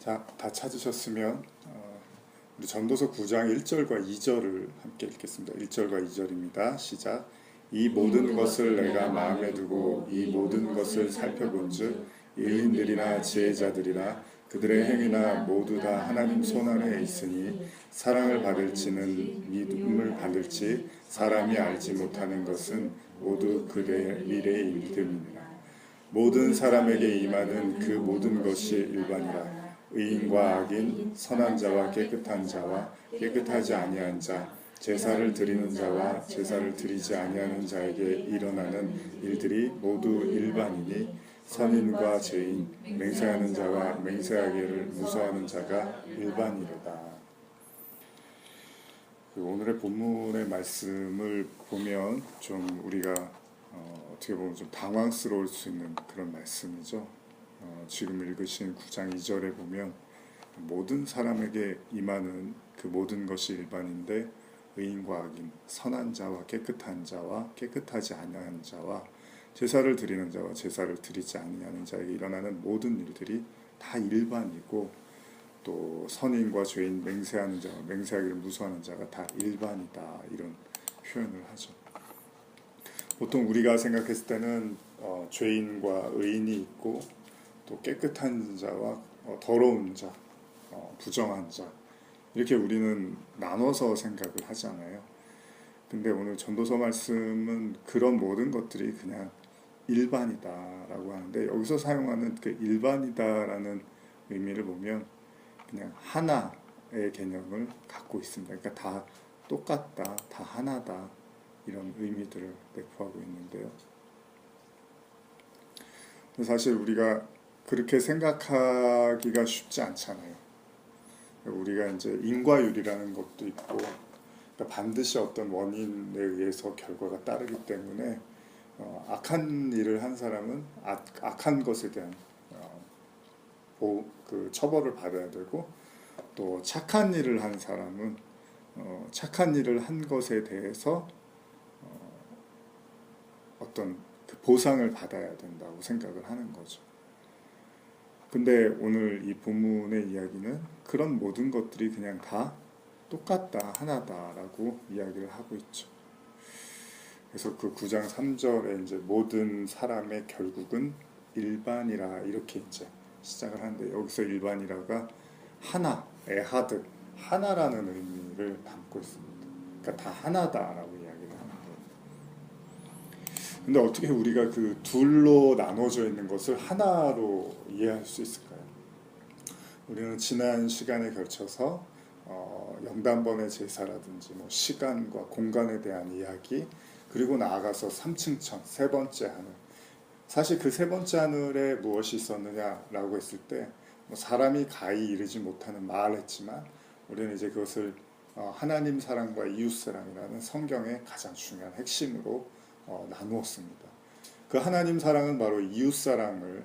자, 다 찾으셨으면 우리 전도서 9장 1절과 2절을 함께 읽겠습니다. 1절과 2절입니다. 시작. 이 모든 것을 내가 마음에 두고 이 모든 것을 살펴본즉 의인들이나 지혜자들이나 그들의 행위나 모두 다 하나님 손안에 있으니 사랑을 받을지는 믿음을 받을지 사람이 알지 못하는 것은 모두 그들의 미래의 일들이니라. 모든 사람에게 임하는 그 모든 것이 일반이라. 의인과 악인, 선한 자와 깨끗한 자와 깨끗하지 아니한 자, 제사를 드리는 자와 제사를 드리지 아니하는 자에게 일어나는 일들이 모두 일반이니 선인과 죄인, 맹세하는 자와 맹세하기를 무서워하는 자가 일반이로다. 오늘의 본문의 말씀을 보면 좀 우리가 어떻게 보면 좀 당황스러울 수 있는 그런 말씀이죠. 지금 읽으신 9장 2절에 보면 모든 사람에게 임하는 그 모든 것이 일반인데 의인과 악인, 선한 자와 깨끗한 자와 깨끗하지 아니한 자와 제사를 드리는 자와 제사를 드리지 아니하는 자에게 일어나는 모든 일들이 다 일반이고 또 선인과 죄인, 맹세하는 자와 맹세하기를 무서워하는 자가 다 일반이다, 이런 표현을 하죠. 보통 우리가 생각했을 때는 죄인과 의인이 있고 또 깨끗한 자와 더러운 자, 부정한 자, 이렇게 우리는 나눠서 생각을 하잖아요. 근데 오늘 전도서 말씀은 그런 모든 것들이 그냥 일반이다라고 하는데, 여기서 사용하는 그 일반이다라는 의미를 보면 그냥 하나의 개념을 갖고 있습니다. 그러니까 다 똑같다, 다 하나다, 이런 의미들을 내포하고 있는데요. 사실 우리가 그렇게 생각하기가 쉽지 않잖아요. 우리가 이제 인과율이라는 것도 있고, 그러니까 반드시 어떤 원인에 의해서 결과가 따르기 때문에 악한 일을 한 사람은 악한 것에 대한 그 처벌을 받아야 되고, 또 착한 일을 한 사람은 착한 일을 한 것에 대해서 어떤 그 보상을 받아야 된다고 생각을 하는 거죠. 근데 오늘 이 본문의 이야기는 그런 모든 것들이 그냥 다 똑같다, 하나다라고 이야기를 하고 있죠. 그래서 그 9장 3절에 이제 모든 사람의 결국은 일반이라, 이렇게 이제 시작을 하는데, 여기서 일반이라가 하나, 에하드, 하나라는 의미를 담고 있습니다. 그러니까 다 하나다라고 이야기를 하는 거예요. 근데 어떻게 우리가 그 둘로 나눠져 있는 것을 하나로 이해할 수 있을까요? 우리는 지난 시간에 걸쳐서 영단번의 제사라든지 뭐 시간과 공간에 대한 이야기, 그리고 나아가서 3층천, 세 번째 하늘. 사실 그 세 번째 하늘에 무엇이 있었느냐라고 했을 때 사람이 가히 이르지 못하는 말을 했지만, 우리는 이제 그것을 하나님 사랑과 이웃 사랑이라는 성경의 가장 중요한 핵심으로 나누었습니다. 그 하나님 사랑은 바로 이웃 사랑을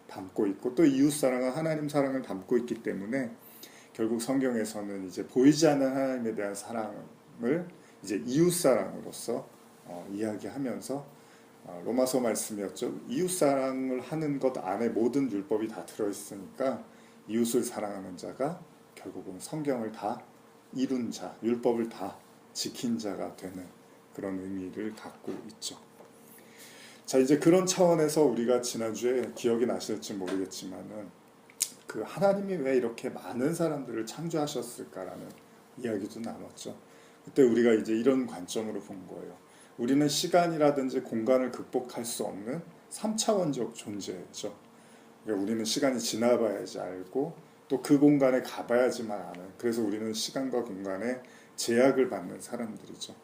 담고 있고, 또 이웃 사랑은 하나님 사랑을 담고 있기 때문에 결국 성경에서는 이제 보이지 않는 하나님에 대한 사랑을 이제 이웃 사랑으로서 이야기하면서 로마서 말씀이었죠. 이웃 사랑을 하는 것 안에 모든 율법이 다 들어있으니까 이웃을 사랑하는 자가 결국은 성경을 다 이룬 자, 율법을 다 지킨 자가 되는 그런 의미를 갖고 있죠. 자, 이제 그런 차원에서 우리가 지난주에 기억이 나실지 모르겠지만은 그 하나님이 왜 이렇게 많은 사람들을 창조하셨을까라는 이야기도 나눴죠. 그때 우리가 이제 이런 관점으로 본 거예요. 우리는 시간이라든지 공간을 극복할 수 없는 3차원적 존재죠. 그러니까 우리는 시간이 지나봐야지 알고, 또 그 공간에 가봐야지만 아는, 그래서 우리는 시간과 공간에 제약을 받는 사람들이죠.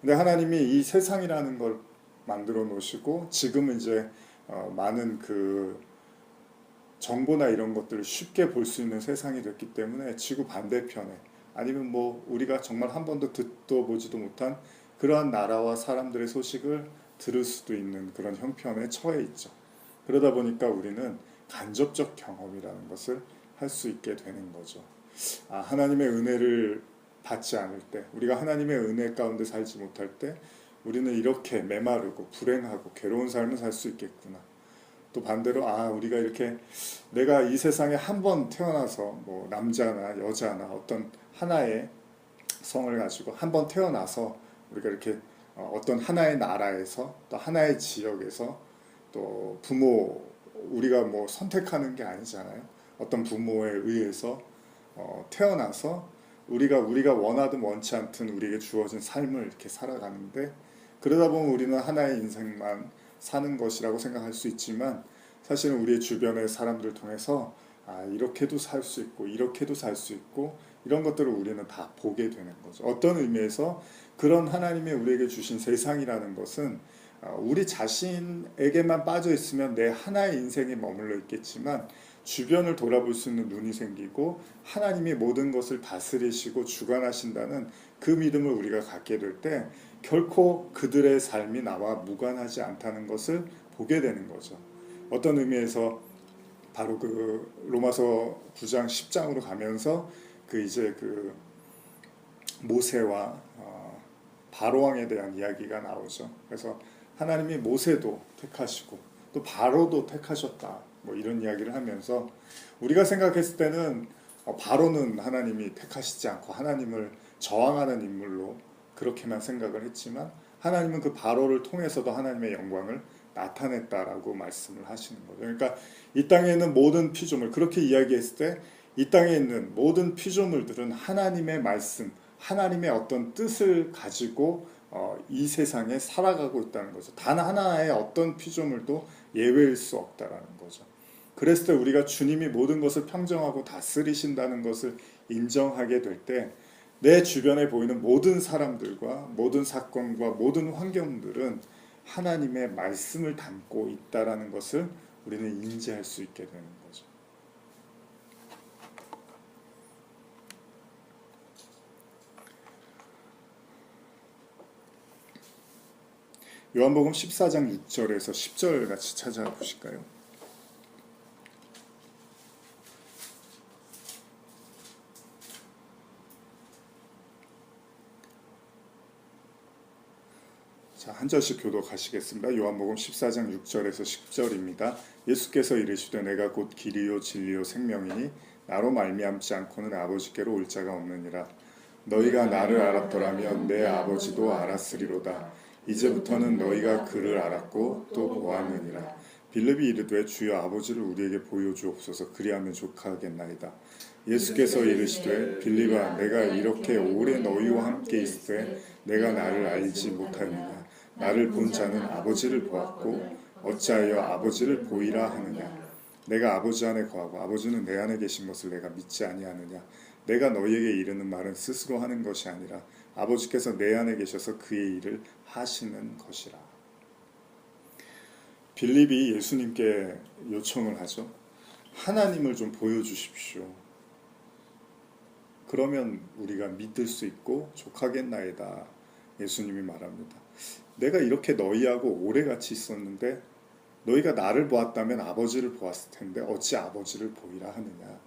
근데 하나님이 이 세상이라는 걸 만들어 놓으시고, 지금은 이제 많은 그 정보나 이런 것들을 쉽게 볼 수 있는 세상이 됐기 때문에 지구 반대편에, 아니면 뭐 우리가 정말 한 번도 듣도 보지도 못한 그러한 나라와 사람들의 소식을 들을 수도 있는 그런 형편에 처해 있죠. 그러다 보니까 우리는 간접적 경험이라는 것을 할 수 있게 되는 거죠. 하나님의 은혜를 받지 않을 때, 우리가 하나님의 은혜 가운데 살지 못할 때 우리는 이렇게 메마르고 불행하고 괴로운 삶을 살 수 있겠구나. 또 반대로 우리가 이렇게 내가 이 세상에 한 번 태어나서 뭐 남자나 여자나 어떤 하나의 성을 가지고 한 번 태어나서 우리가 이렇게 어떤 하나의 나라에서 또 하나의 지역에서 또 부모 우리가 뭐 선택하는 게 아니잖아요. 어떤 부모에 의해서 태어나서 우리가 원하든 원치 않든 우리에게 주어진 삶을 이렇게 살아가는데 그러다 보면 우리는 하나의 인생만 사는 것이라고 생각할 수 있지만 사실은 우리의 주변의 사람들을 통해서 이렇게도 살 수 있고 이렇게도 살 수 있고 이런 것들을 우리는 다 보게 되는 거죠. 어떤 의미에서 그런 하나님의 우리에게 주신 세상이라는 것은 우리 자신에게만 빠져 있으면 내 하나의 인생에 머물러 있겠지만 주변을 돌아볼 수 있는 눈이 생기고 하나님이 모든 것을 다스리시고 주관하신다는 그 믿음을 우리가 갖게 될 때 결코 그들의 삶이 나와 무관하지 않다는 것을 보게 되는 거죠. 어떤 의미에서 바로 그 로마서 9장 10장으로 가면서 그 모세와 바로왕에 대한 이야기가 나오죠. 그래서 하나님이 모세도 택하시고 또 바로도 택하셨다. 뭐 이런 이야기를 하면서 우리가 생각했을 때는 바로는 하나님이 택하시지 않고 하나님을 저항하는 인물로 그렇게만 생각을 했지만 하나님은 그 바로를 통해서도 하나님의 영광을 나타냈다라고 말씀을 하시는 거죠. 그러니까 이 땅에 있는 모든 피조물 그렇게 이야기했을 때 이 땅에 있는 모든 피조물들은 하나님의 말씀, 하나님의 어떤 뜻을 가지고 이 세상에 살아가고 있다는 거죠. 단 하나의 어떤 피조물도 예외일 수 없다라는 거죠. 그랬을 때 우리가 주님이 모든 것을 평정하고 다스리신다는 것을 인정하게 될 때 내 주변에 보이는 모든 사람들과 모든 사건과 모든 환경들은 하나님의 말씀을 담고 있다라는 것을 우리는 인지할 수 있게 되는 거죠. 요한복음 14장 6절에서 10절 같이 찾아보실까요? 자, 한 절씩 교독하시겠습니다. 요한복음 14장 6절에서 10절입니다. 예수께서 이르시되 내가 곧 길이요 진리요 생명이니 나로 말미암지 않고는 아버지께로 올 자가 없느니라. 너희가 나를 알았더라면 내 아버지도 알았으리로다. 이제부터는 너희가 그를 알았고 또 보았느니라. 빌립이 이르되 주여 아버지를 우리에게 보여주옵소서 그리하면 족하겠나이다. 예수께서 이르시되 빌립아 내가 이렇게 오래 너희와 함께 있을 때 내가 나를 알지 못하느냐. 나를 본 자는 아버지를 보았고 어찌하여 아버지를 보이라 하느냐. 내가 아버지 안에 거하고 아버지는 내 안에 계신 것을 내가 믿지 아니하느냐. 내가 너희에게 이르는 말은 스스로 하는 것이 아니라 아버지께서 내 안에 계셔서 그의 일을 하시는 것이라. 빌립이 예수님께 요청을 하죠. 하나님을 좀 보여주십시오. 그러면 우리가 믿을 수 있고 족하겠나이다. 예수님이 말합니다. 내가 이렇게 너희하고 오래 같이 있었는데 너희가 나를 보았다면 아버지를 보았을 텐데 어찌 아버지를 보이라 하느냐.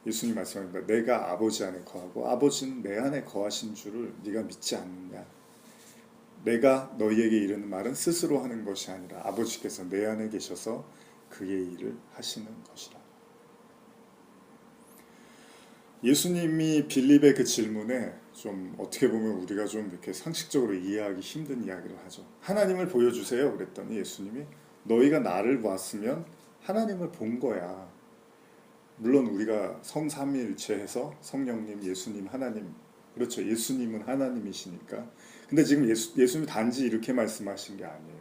예수님 말씀합니다. 내가 아버지 안에 거하고 아버지는 내 안에 거하신 줄을 네가 믿지 않느냐. 내가 너희에게 이르는 말은 스스로 하는 것이 아니라 아버지께서 내 안에 계셔서 그의 일을 하시는 것이라. 예수님이 빌립의 그 질문에 좀 어떻게 보면 우리가 좀 이렇게 상식적으로 이해하기 힘든 이야기를 하죠. 하나님을 보여주세요. 그랬더니 예수님이 너희가 나를 보았으면 하나님을 본 거야. 물론 우리가 성삼위일체해서 성령님, 예수님, 하나님 그렇죠. 예수님은 하나님이시니까. 근데 지금 예수님이 단지 이렇게 말씀하신 게 아니에요.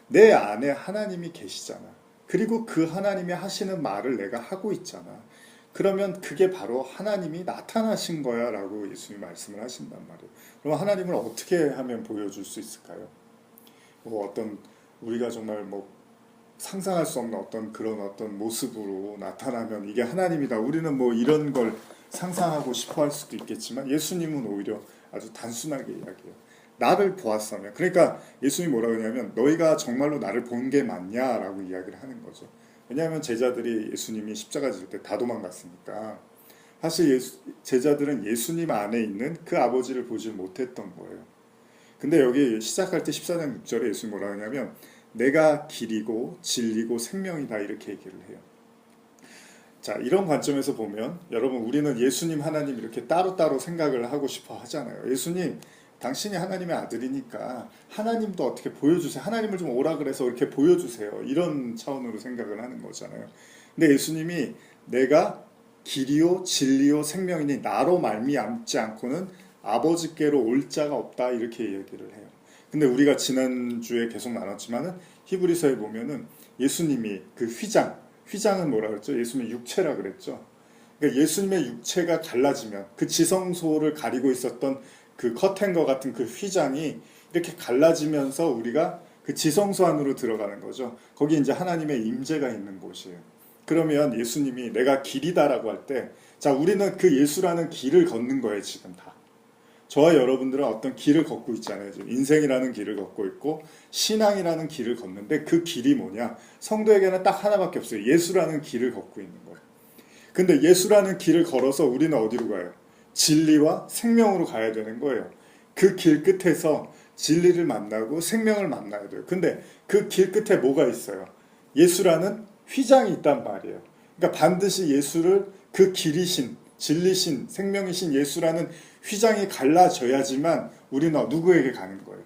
내 안에 하나님이 계시잖아. 그리고 그 하나님이 하시는 말을 내가 하고 있잖아. 그러면 그게 바로 하나님이 나타나신 거야 라고 예수님이 말씀을 하신단 말이에요. 그럼 하나님을 어떻게 하면 보여줄 수 있을까요? 뭐 어떤 우리가 정말 뭐 상상할 수 없는 어떤 그런 어떤 모습으로 나타나면 이게 하나님이다. 우리는 뭐 이런 걸 상상하고 싶어 할 수도 있겠지만 예수님은 오히려 아주 단순하게 이야기해요. 나를 보았으면. 그러니까 예수님이 뭐라고 하냐면 너희가 정말로 나를 본 게 맞냐라고 이야기를 하는 거죠. 왜냐하면 제자들이 예수님이 십자가 질 때 다 도망갔으니까 사실 제자들은 예수님 안에 있는 그 아버지를 보지 못했던 거예요. 근데 여기 시작할 때 14장 6절에 예수님이 뭐라고 하냐면 내가 길이고 진리고 생명이다 이렇게 얘기를 해요. 자, 이런 관점에서 보면 여러분 우리는 예수님 하나님 이렇게 따로따로 생각을 하고 싶어 하잖아요. 예수님 당신이 하나님의 아들이니까 하나님도 어떻게 보여주세요. 하나님을 좀 오라 그래서 이렇게 보여주세요. 이런 차원으로 생각을 하는 거잖아요. 근데 예수님이 내가 길이요 진리요 생명이니 나로 말미암지 않고는 아버지께로 올 자가 없다 이렇게 얘기를 해요. 근데 우리가 지난주에 계속 나눴지만은 히브리서에 보면은 예수님이 그 휘장은 뭐라 그랬죠? 예수님의 육체라 그랬죠. 그러니까 예수님의 육체가 갈라지면 그 지성소를 가리고 있었던 그 커튼과 같은 그 휘장이 이렇게 갈라지면서 우리가 그 지성소 안으로 들어가는 거죠. 거기 이제 하나님의 임재가 있는 곳이에요. 그러면 예수님이 내가 길이다라고 할 때, 자, 우리는 그 예수라는 길을 걷는 거예요, 지금 다. 저와 여러분들은 어떤 길을 걷고 있잖아요. 지금 인생이라는 길을 걷고 있고 신앙이라는 길을 걷는데 그 길이 뭐냐? 성도에게는 딱 하나밖에 없어요. 예수라는 길을 걷고 있는 거예요. 근데 예수라는 길을 걸어서 우리는 어디로 가요? 진리와 생명으로 가야 되는 거예요. 그 길 끝에서 진리를 만나고 생명을 만나야 돼요. 근데 그 길 끝에 뭐가 있어요? 예수라는 휘장이 있단 말이에요. 그러니까 반드시 예수를 그 길이신, 진리신, 생명이신 예수라는 휘장이 갈라져야지만 우리는 누구에게 가는 거예요?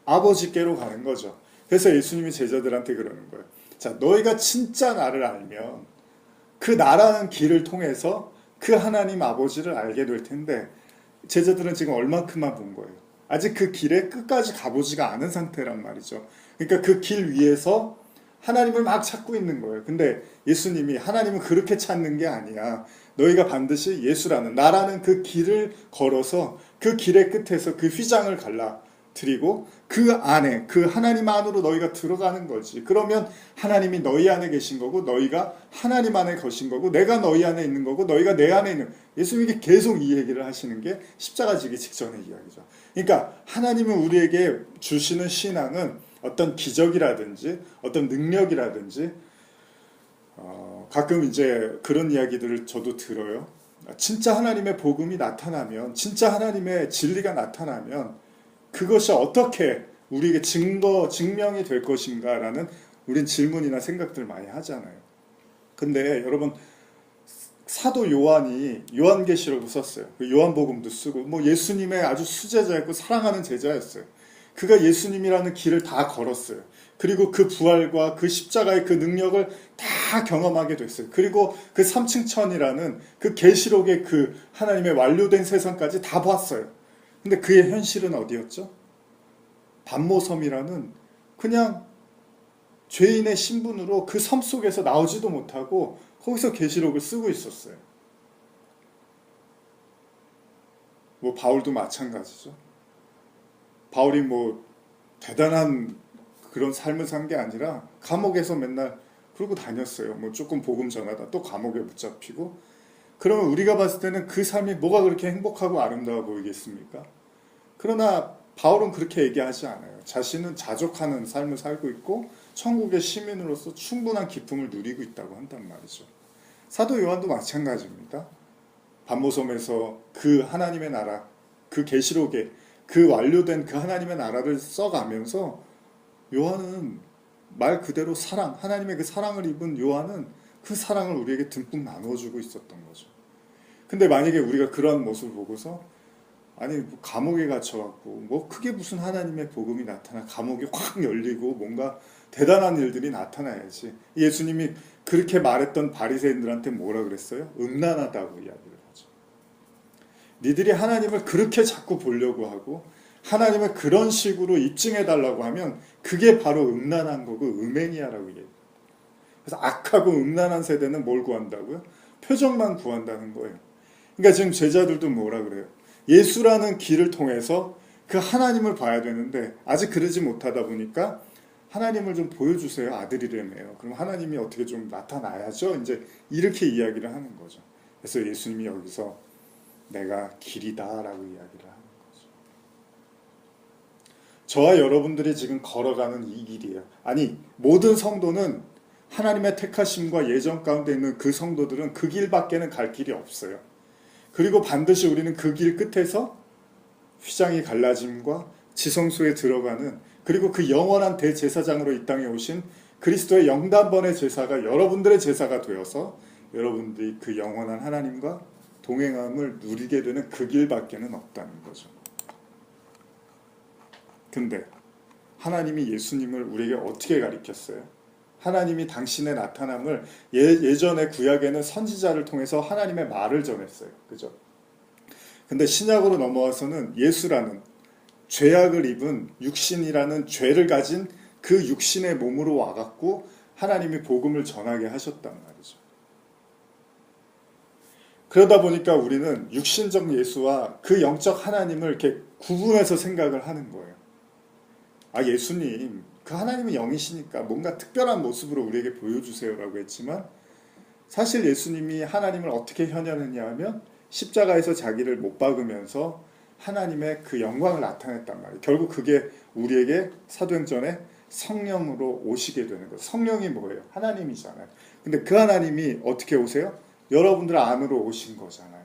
아버지께로 가는 거죠. 그래서 예수님이 제자들한테 그러는 거예요. 자, 너희가 진짜 나를 알면 그 나라는 길을 통해서 그 하나님 아버지를 알게 될 텐데 제자들은 지금 얼만큼만 본 거예요. 아직 그 길에 끝까지 가보지가 않은 상태란 말이죠. 그러니까 그 길 위에서 하나님을 막 찾고 있는 거예요. 근데 예수님이 하나님은 그렇게 찾는 게 아니야. 너희가 반드시 예수라는 나라는 그 길을 걸어서 그 길의 끝에서 그 휘장을 갈라뜨리고 그 안에 그 하나님 안으로 너희가 들어가는 거지. 그러면 하나님이 너희 안에 계신 거고 너희가 하나님 안에 계신 거고 내가 너희 안에 있는 거고 너희가 내 안에 있는 예수님이 계속 이 얘기를 하시는 게 십자가 지기 직전의 이야기죠. 그러니까 하나님은 우리에게 주시는 신앙은 어떤 기적이라든지 어떤 능력이라든지 가끔 이제 그런 이야기들을 저도 들어요. 진짜 하나님의 복음이 나타나면 진짜 하나님의 진리가 나타나면 그것이 어떻게 우리에게 증명이 될 것인가라는 우린 질문이나 생각들 많이 하잖아요. 근데 여러분 사도 요한이 요한계시록을 썼어요. 요한복음도 쓰고 뭐 예수님의 아주 수제자였고 사랑하는 제자였어요. 그가 예수님이라는 길을 다 걸었어요. 그리고 그 부활과 그 십자가의 그 능력을 다 경험하게 됐어요. 그리고 그 3층 천이라는 그 계시록의 그 하나님의 완료된 세상까지 다 봤어요. 근데 그의 현실은 어디였죠? 반모섬이라는 그냥 죄인의 신분으로 그 섬 속에서 나오지도 못하고 거기서 계시록을 쓰고 있었어요. 뭐 바울도 마찬가지죠. 바울이 뭐 대단한 그런 삶을 산 게 아니라 감옥에서 맨날 그러고 다녔어요. 뭐 조금 복음 전하다 또 감옥에 붙잡히고. 그러면 우리가 봤을 때는 그 삶이 뭐가 그렇게 행복하고 아름다워 보이겠습니까? 그러나 바울은 그렇게 얘기하지 않아요. 자신은 자족하는 삶을 살고 있고 천국의 시민으로서 충분한 기쁨을 누리고 있다고 한단 말이죠. 사도 요한도 마찬가지입니다. 반모섬에서 그 하나님의 나라, 그 계시록에 그 완료된 그 하나님의 나라를 써가면서 요한은 말 그대로 사랑, 하나님의 그 사랑을 입은 요한은 그 사랑을 우리에게 듬뿍 나눠주고 있었던 거죠. 근데 만약에 우리가 그런 모습을 보고서 아니 뭐 감옥에 갇혀갖고 뭐 크게 무슨 하나님의 복음이 나타나 감옥이 확 열리고 뭔가 대단한 일들이 나타나야지. 예수님이 그렇게 말했던 바리새인들한테 뭐라 그랬어요? 음란하다고 이야기를 하죠. 니들이 하나님을 그렇게 자꾸 보려고 하고 하나님을 그런 식으로 입증해달라고 하면 그게 바로 음란한 거고 음행이야라고 얘기해요. 그래서 악하고 음란한 세대는 뭘 구한다고요? 표적만 구한다는 거예요. 그러니까 지금 제자들도 뭐라 그래요? 예수라는 길을 통해서 그 하나님을 봐야 되는데 아직 그러지 못하다 보니까 하나님을 좀 보여주세요. 아들이라며요. 그럼 하나님이 어떻게 좀 나타나야죠. 이제 이렇게 이야기를 하는 거죠. 그래서 예수님이 여기서 내가 길이다라고 이야기를 하는 거죠. 저와 여러분들이 지금 걸어가는 이 길이에요. 아니 모든 성도는 하나님의 택하심과 예정 가운데 있는 그 성도들은 그 길밖에는 갈 길이 없어요. 그리고 반드시 우리는 그 길 끝에서 휘장이 갈라짐과 지성소에 들어가는 그리고 그 영원한 대제사장으로 이 땅에 오신 그리스도의 영단번의 제사가 여러분들의 제사가 되어서 여러분들이 그 영원한 하나님과 동행함을 누리게 되는 그 길밖에는 없다는 거죠. 근데 하나님이 예수님을 우리에게 어떻게 가르쳤어요? 하나님이 당신의 나타남을 예전에 구약에는 선지자를 통해서 하나님의 말을 전했어요. 그죠? 근데 신약으로 넘어와서는 예수라는 죄악을 입은 육신이라는 죄를 가진 그 육신의 몸으로 와갖고 하나님이 복음을 전하게 하셨단 말이죠. 그러다 보니까 우리는 육신적 예수와 그 영적 하나님을 이렇게 구분해서 생각을 하는 거예요. 아, 예수님, 그 하나님은 영이시니까 뭔가 특별한 모습으로 우리에게 보여주세요라고 했지만 사실 예수님이 하나님을 어떻게 현현했냐 하면 십자가에서 자기를 못 박으면서 하나님의 그 영광을 나타냈단 말이에요. 결국 그게 우리에게 사도행전에 성령으로 오시게 되는 거예요. 성령이 뭐예요? 하나님이잖아요. 근데 그 하나님이 어떻게 오세요? 여러분들 안으로 오신 거잖아요.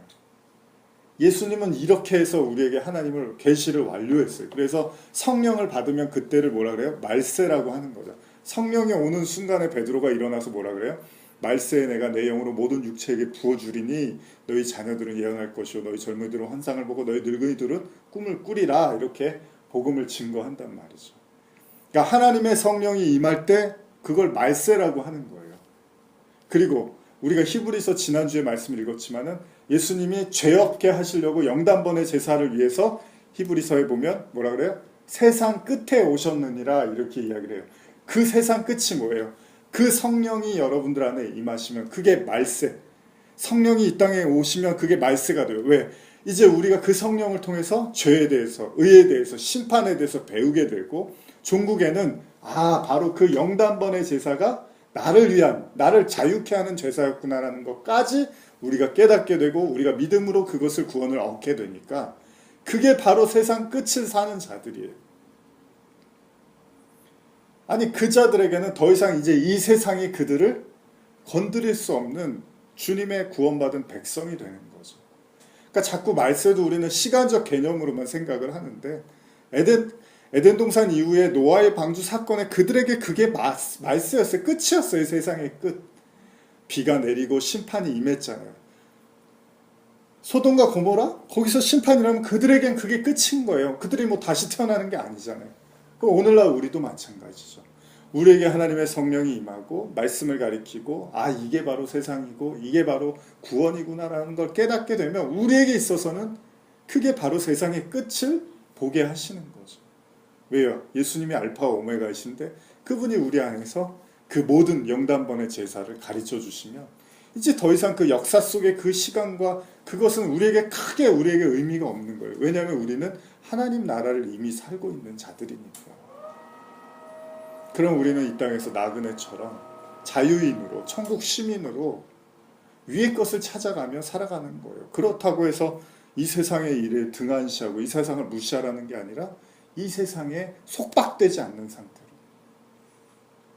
예수님은 이렇게 해서 우리에게 하나님을 계시를 완료했어요. 그래서 성령을 받으면 그때를 뭐라 그래요? 말세라고 하는 거죠. 성령이 오는 순간에 베드로가 일어나서 뭐라 그래요? 말세에 내가 내 영으로 모든 육체에게 부어주리니 너희 자녀들은 예언할 것이요 너희 젊은이들은 환상을 보고 너희 늙은이들은 꿈을 꾸리라. 이렇게 복음을 증거한단 말이죠. 그러니까 하나님의 성령이 임할 때 그걸 말세라고 하는 거예요. 그리고 우리가 히브리서 지난주에 말씀을 읽었지만은 예수님이 죄 없게 하시려고 영단번의 제사를 위해서 히브리서에 보면 뭐라 그래요? 세상 끝에 오셨느니라 이렇게 이야기를 해요. 그 세상 끝이 뭐예요? 그 성령이 여러분들 안에 임하시면 그게 말세. 성령이 이 땅에 오시면 그게 말세가 돼요. 왜? 이제 우리가 그 성령을 통해서 죄에 대해서, 의에 대해서, 심판에 대해서 배우게 되고 종국에는 바로 그 영단번의 제사가 나를 위한, 나를 자유케 하는 제사였구나라는 것까지 우리가 깨닫게 되고 우리가 믿음으로 그것을 구원을 얻게 되니까 그게 바로 세상 끝을 사는 자들이에요. 아니 그 자들에게는 더 이상 이제 이 세상이 그들을 건드릴 수 없는 주님의 구원받은 백성이 되는 거죠. 그러니까 자꾸 말세도 우리는 시간적 개념으로만 생각을 하는데 에덴 동산 이후에 노아의 방주 사건에 그들에게 그게 말세였어요. 끝이었어요. 세상의 끝. 비가 내리고 심판이 임했잖아요. 소돔과 고모라? 거기서 심판이라면 그들에겐 그게 끝인 거예요. 그들이 뭐 다시 태어나는 게 아니잖아요. 그럼 오늘날 우리도 마찬가지죠. 우리에게 하나님의 성령이 임하고 말씀을 가리키고 이게 바로 세상이고 이게 바로 구원이구나라는 걸 깨닫게 되면 우리에게 있어서는 그게 바로 세상의 끝을 보게 하시는 거죠. 왜요? 예수님이 알파와 오메가이신데 그분이 우리 안에서 그 모든 영단번의 제사를 가르쳐 주시면 이제 더 이상 그 역사 속의 그 시간과 그것은 우리에게 의미가 없는 거예요. 왜냐하면 우리는 하나님 나라를 이미 살고 있는 자들이니까. 그럼 우리는 이 땅에서 나그네처럼 자유인으로 천국 시민으로 위의 것을 찾아가며 살아가는 거예요. 그렇다고 해서 이 세상의 일에 등한시하고 이 세상을 무시하라는 게 아니라 이 세상에 속박되지 않는 상태로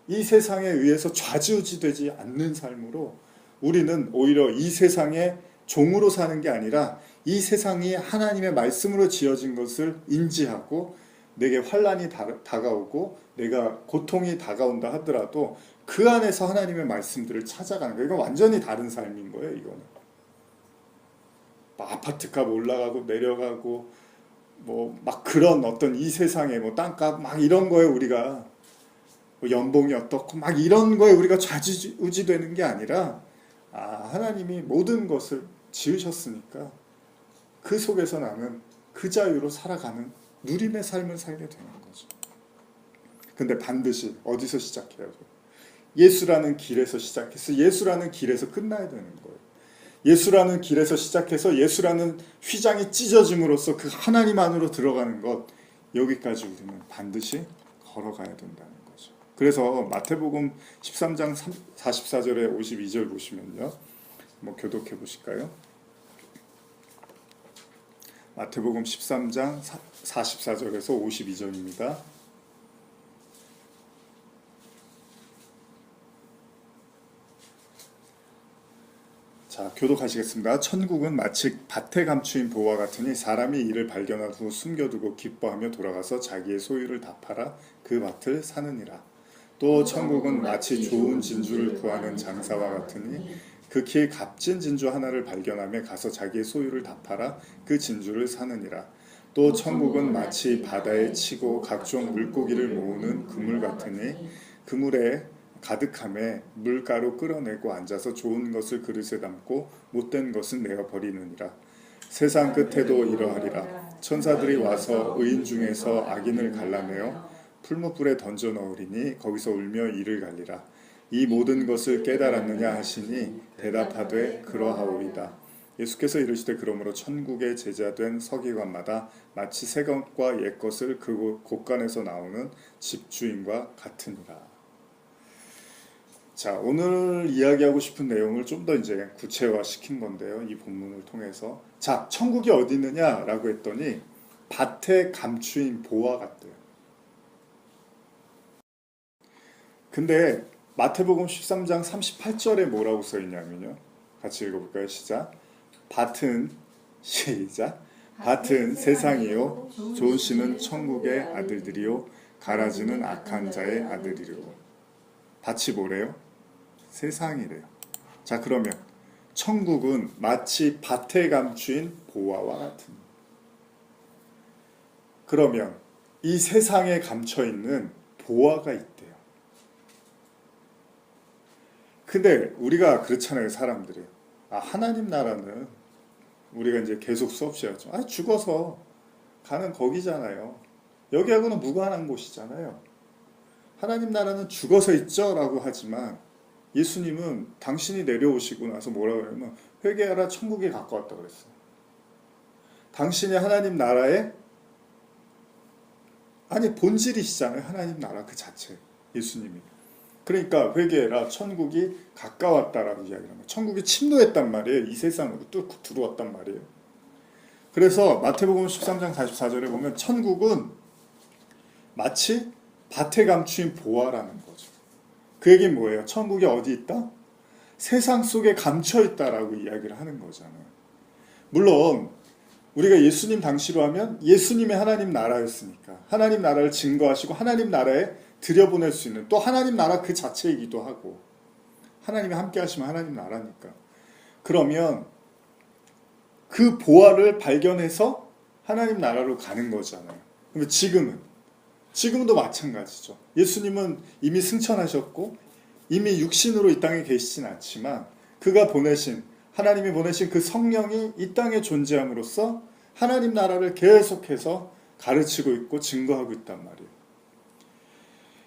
이 세상에 의해서 좌지우지되지 않는 삶으로 우리는 오히려 이 세상의 종으로 사는 게 아니라 이 세상이 하나님의 말씀으로 지어진 것을 인지하고 내게 환난이 다가오고 내가 고통이 다가온다 하더라도 그 안에서 하나님의 말씀들을 찾아가는 거예요. 이건 완전히 다른 삶인 거예요. 이거는 아파트값 올라가고 내려가고 막 그런 어떤 이 세상의 땅값 막 이런 거에 우리가 연봉이 어떻고 막 이런 거에 우리가 좌지우지되는 게 아니라 하나님이 모든 것을 지으셨으니까 그 속에서 나는 그 자유로 살아가는 누림의 삶을 살게 되는 거죠. 근데 반드시 어디서 시작해야죠? 예수라는 길에서 시작해서 예수라는 길에서 끝나야 되는 거예요. 예수라는 길에서 시작해서 예수라는 휘장이 찢어짐으로써 그 하나님 안으로 들어가는 것, 여기까지 우리는 반드시 걸어가야 된다는 거죠. 그래서 마태복음 13장 44절에 52절 보시면요. 교독해 보실까요? 마태복음 13장 44절에서 52절입니다. 자, 교독하시겠습니다. 천국은 마치 밭에 감추인 보화 같으니 사람이 이를 발견한 후 숨겨두고 기뻐하며 돌아가서 자기의 소유를 다 팔아 그 밭을 사느니라. 또 천국은 마치 좋은 진주를 구하는 장사와 같으니 극히 값진 진주 하나를 발견하며 가서 자기의 소유를 다 팔아 그 진주를 사느니라. 또 천국은 마치 바다에 치고 각종 물고기를 모으는 그물 같으니 그물에 가득함에 물가로 끌어내고 앉아서 좋은 것을 그릇에 담고 못된 것은 내어 버리느니라. 세상 끝에도 이러하리라. 천사들이 와서 의인 중에서 악인을 갈라내어 풀무불에 던져 넣으리니 거기서 울며 이를 갈리라. 이 모든 것을 깨달았느냐 하시니 대답하되 그러하오이다. 예수께서 이르시되 그러므로 천국의 제자된 서기관마다 마치 새 것과 옛 것을 그 곳간에서 나오는 집주인과 같으니라. 자, 오늘 이야기하고 싶은 내용을 좀 더 이제 구체화 시킨 건데요. 이 본문을 통해서. 자, 천국이 어디 있느냐라고 했더니 밭에 감추인 보화 같대요. 근데 마태복음 13장 38절에 뭐라고 써 있냐면요. 같이 읽어볼까요? 시작. 시작. 밭은 세상이요 좋은 씨는 천국의 아들들이요 가라지는 악한 자의 아들이요. 밭이 뭐래요? 세상이래요. 자, 그러면 천국은 마치 밭에 감추인 보화와 같은. 그러면 이 세상에 감춰 있는 보화가 있대요. 근데 우리가 그렇잖아요, 사람들이. 하나님 나라는 우리가 이제 계속 수업 시작했죠. 죽어서 가는 거기잖아요. 여기하고는 무관한 곳이잖아요. 하나님 나라는 죽어서 있죠 라고 하지만 예수님은 당신이 내려오시고 나서 뭐라고 하냐면 회개하라 천국에 가까웠다 그랬어요. 당신이 하나님 나라의 본질이시잖아요. 하나님 나라 그 자체 예수님이. 그러니까 회개해라 천국이 가까웠다라고 이야기를 합니다. 천국이 침노했단 말이에요. 이 세상으로 뚫고 들어왔단 말이에요. 그래서 마태복음 13장 44절에 보면 천국은 마치 밭에 감추인 보화라는 거죠. 그 얘기는 뭐예요? 천국이 어디 있다? 세상 속에 감춰 있다라고 이야기를 하는 거잖아요. 물론 우리가 예수님 당시로 하면 예수님의 하나님 나라였으니까 하나님 나라를 증거하시고 하나님 나라에 들여보낼 수 있는 또 하나님 나라 그 자체이기도 하고 하나님이 함께 하시면 하나님 나라니까. 그러면 그 보화를 발견해서 하나님 나라로 가는 거잖아요. 그러면 지금도 마찬가지죠. 예수님은 이미 승천하셨고 이미 육신으로 이 땅에 계시진 않지만 그가 보내신 하나님이 보내신 그 성령이 이 땅에 존재함으로써 하나님 나라를 계속해서 가르치고 있고 증거하고 있단 말이에요.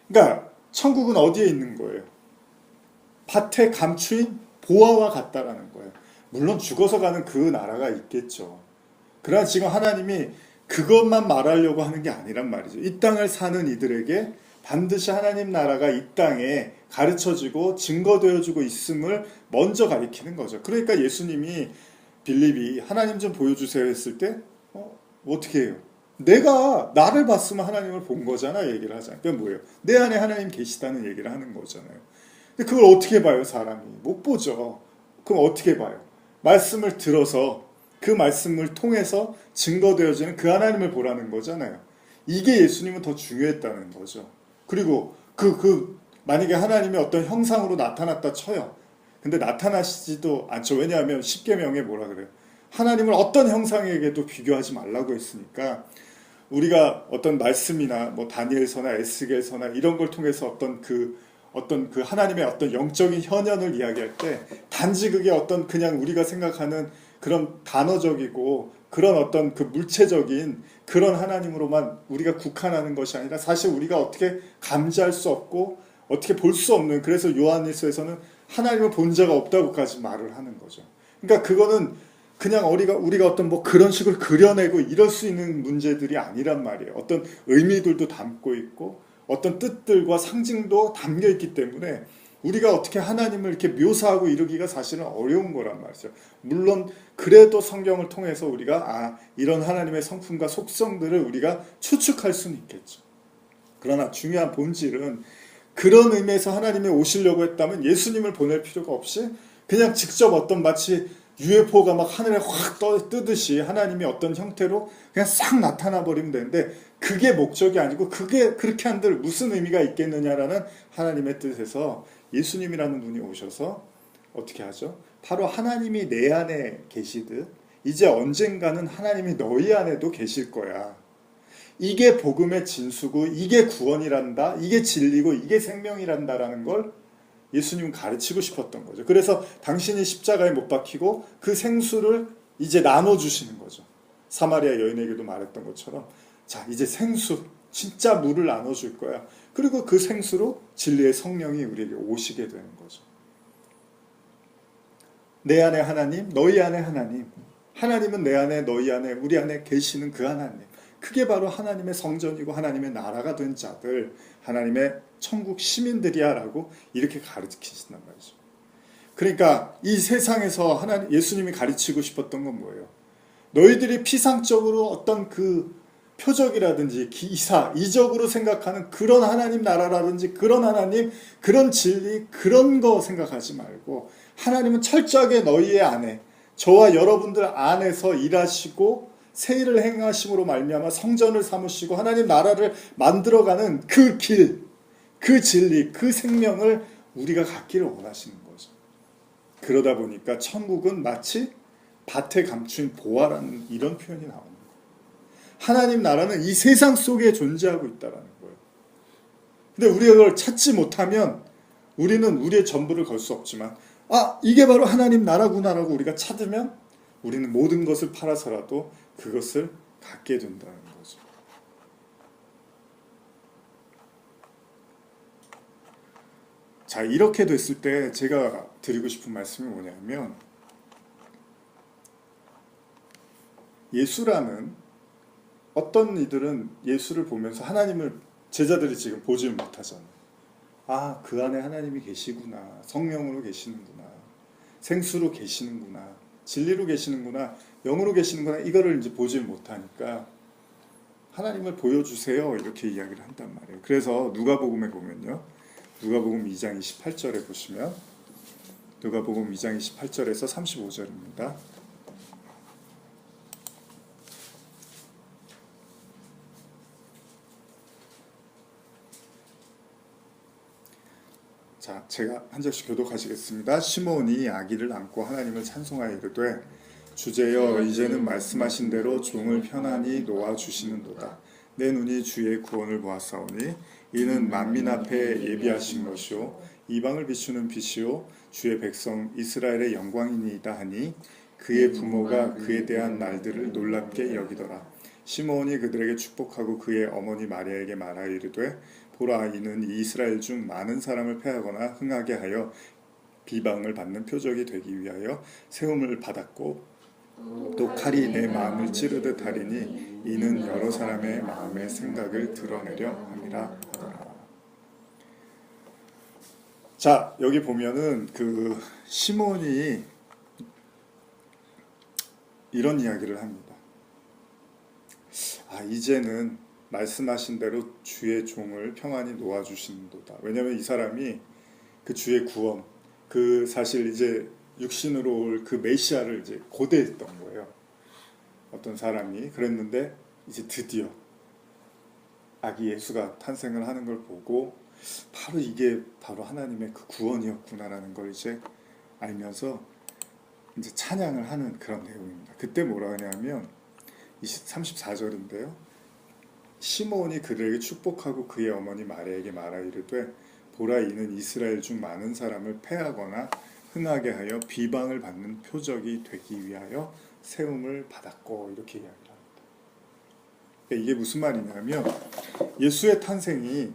그러니까 천국은 어디에 있는 거예요? 밭에 감추인 보화와 같다라는 거예요. 물론 죽어서 가는 그 나라가 있겠죠. 그러나 지금 하나님이 그것만 말하려고 하는 게 아니란 말이죠. 이 땅을 사는 이들에게 반드시 하나님 나라가 이 땅에 가르쳐지고 증거되어지고 있음을 먼저 가리키는 거죠. 그러니까 예수님이 빌립이 하나님 좀 보여주세요 했을 때 어떻게 해요? 내가 나를 봤으면 하나님을 본 거잖아 얘기를 하잖아요. 그게 뭐예요? 내 안에 하나님 계시다는 얘기를 하는 거잖아요. 근데 그걸 어떻게 봐요? 사람이 못 보죠. 그럼 어떻게 봐요? 말씀을 들어서 그 말씀을 통해서 증거되어지는 그 하나님을 보라는 거잖아요. 이게 예수님은 더 중요했다는 거죠. 그리고 만약에 하나님이 어떤 형상으로 나타났다 쳐요. 근데 나타나시지도 않죠. 왜냐하면 십계명에 뭐라 그래요? 하나님을 어떤 형상에게도 비교하지 말라고 했으니까 우리가 어떤 말씀이나 뭐 다니엘서나 에스겔서나 이런 걸 통해서 어떤 그 하나님의 어떤 영적인 현현을 이야기할 때 단지 그게 어떤 그냥 우리가 생각하는 그런 단어적이고 그런 어떤 그 물체적인 그런 하나님으로만 우리가 국한하는 것이 아니라 사실 우리가 어떻게 감지할 수 없고 어떻게 볼 수 없는, 그래서 요한일서에서는 하나님을 본 자가 없다고까지 말을 하는 거죠. 그러니까 그거는 그냥 우리가 어떤 뭐 그런 식으로 그려내고 이럴 수 있는 문제들이 아니란 말이에요. 어떤 의미들도 담고 있고 어떤 뜻들과 상징도 담겨 있기 때문에 우리가 어떻게 하나님을 이렇게 묘사하고 이루기가 사실은 어려운 거란 말이죠. 물론 그래도 성경을 통해서 우리가 이런 하나님의 성품과 속성들을 우리가 추측할 수는 있겠죠. 그러나 중요한 본질은 그런 의미에서 하나님이 오시려고 했다면 예수님을 보낼 필요가 없이 그냥 직접 어떤 마치 UFO가 막 하늘에 확 뜨듯이 하나님이 어떤 형태로 그냥 싹 나타나 버리면 되는데 그게 목적이 아니고 그게 그렇게 한들 무슨 의미가 있겠느냐라는 하나님의 뜻에서 예수님이라는 분이 오셔서 어떻게 하죠? 바로 하나님이 내 안에 계시듯 이제 언젠가는 하나님이 너희 안에도 계실 거야. 이게 복음의 진수고 이게 구원이란다. 이게 진리고 이게 생명이란다라는 걸 예수님은 가르치고 싶었던 거죠. 그래서 당신이 십자가에 못 박히고 그 생수를 이제 나눠주시는 거죠. 사마리아 여인에게도 말했던 것처럼 자 이제 생수 진짜 물을 나눠줄 거야. 그리고 그 생수로 진리의 성령이 우리에게 오시게 되는 거죠. 내 안에 하나님, 너희 안에 하나님. 하나님은 내 안에, 너희 안에, 우리 안에 계시는 그 하나님. 그게 바로 하나님의 성전이고 하나님의 나라가 된 자들, 하나님의 천국 시민들이야 라고 이렇게 가르치신단 말이죠. 그러니까 이 세상에서 예수님이 가르치고 싶었던 건 뭐예요? 너희들이 피상적으로 어떤 그 표적이라든지 기사, 이적으로 생각하는 그런 하나님 나라라든지 그런 하나님, 그런 진리, 그런 거 생각하지 말고 하나님은 철저하게 너희의 안에, 저와 여러분들 안에서 일하시고 새 일을 행하심으로 말미암아 성전을 삼으시고 하나님 나라를 만들어가는 그 길, 그 진리, 그 생명을 우리가 갖기를 원하시는 거죠. 그러다 보니까 천국은 마치 밭에 감춘 보화라는 이런 표현이 나옵니다. 하나님 나라는 이 세상 속에 존재하고 있다는 거예요. 근데 우리가 그걸 찾지 못하면 우리는 우리의 전부를 걸 수 없지만 이게 바로 하나님 나라구나라고 우리가 찾으면 우리는 모든 것을 팔아서라도 그것을 갖게 된다는 거죠. 자, 이렇게 됐을 때 제가 드리고 싶은 말씀이 뭐냐면 예수라는 어떤 이들은 예수를 보면서 하나님을 제자들이 지금 보지 못하잖아요. 그 안에 하나님이 계시구나. 성령으로 계시는구나. 생수로 계시는구나. 진리로 계시는구나. 영으로 계시는구나. 이거를 이제 보지 못하니까 하나님을 보여주세요. 이렇게 이야기를 한단 말이에요. 그래서 누가복음에 보면요. 누가복음 2장 28절에 보시면 누가복음 2장 28절에서 35절입니다. 자, 제가 한 절씩 교독하시겠습니다. 시몬이 아기를 안고 하나님을 찬송하여 이르되 주제여 이제는 말씀하신 대로 종을 편안히 놓아주시는도다. 내 눈이 주의 구원을 보았사오니 이는 만민 앞에 예비하신 것이요 이방을 비추는 빛이요 주의 백성 이스라엘의 영광이니이다 하니 그의 부모가 그에 대한 날들을 놀랍게 여기더라. 시몬이 그들에게 축복하고 그의 어머니 마리아에게 말하여 이르되 보라 이는 이스라엘 중 많은 사람을 패하거나 흥하게 하여 비방을 받는 표적이 되기 위하여 세움을 받았고 또 칼이 내 마음을 찌르듯 하리니 이는 여러 사람의 마음의 생각을 드러내려 함이라 하더라. 자, 여기 보면은 그 시몬이 이런 이야기를 합니다. 이제는 말씀하신 대로 주의 종을 평안히 놓아주신도다. 왜냐하면 이 사람이 그 주의 구원, 그 사실 이제 육신으로 올 그 메시아를 이제 고대했던 거예요. 어떤 사람이 그랬는데 이제 드디어 아기 예수가 탄생을 하는 걸 보고 바로 이게 바로 하나님의 그 구원이었구나라는 걸 이제 알면서 이제 찬양을 하는 그런 내용입니다. 그때 뭐라 하냐면 34절인데요. 시몬이 그들에게 축복하고 그의 어머니 마리아에게 말하 이르되 보라 이는 이스라엘 중 많은 사람을 패하거나 흥하게 하여 비방을 받는 표적이 되기 위하여 세움을 받았고 이렇게 이야기를 합니다. 이게 무슨 말이냐면 예수의 탄생이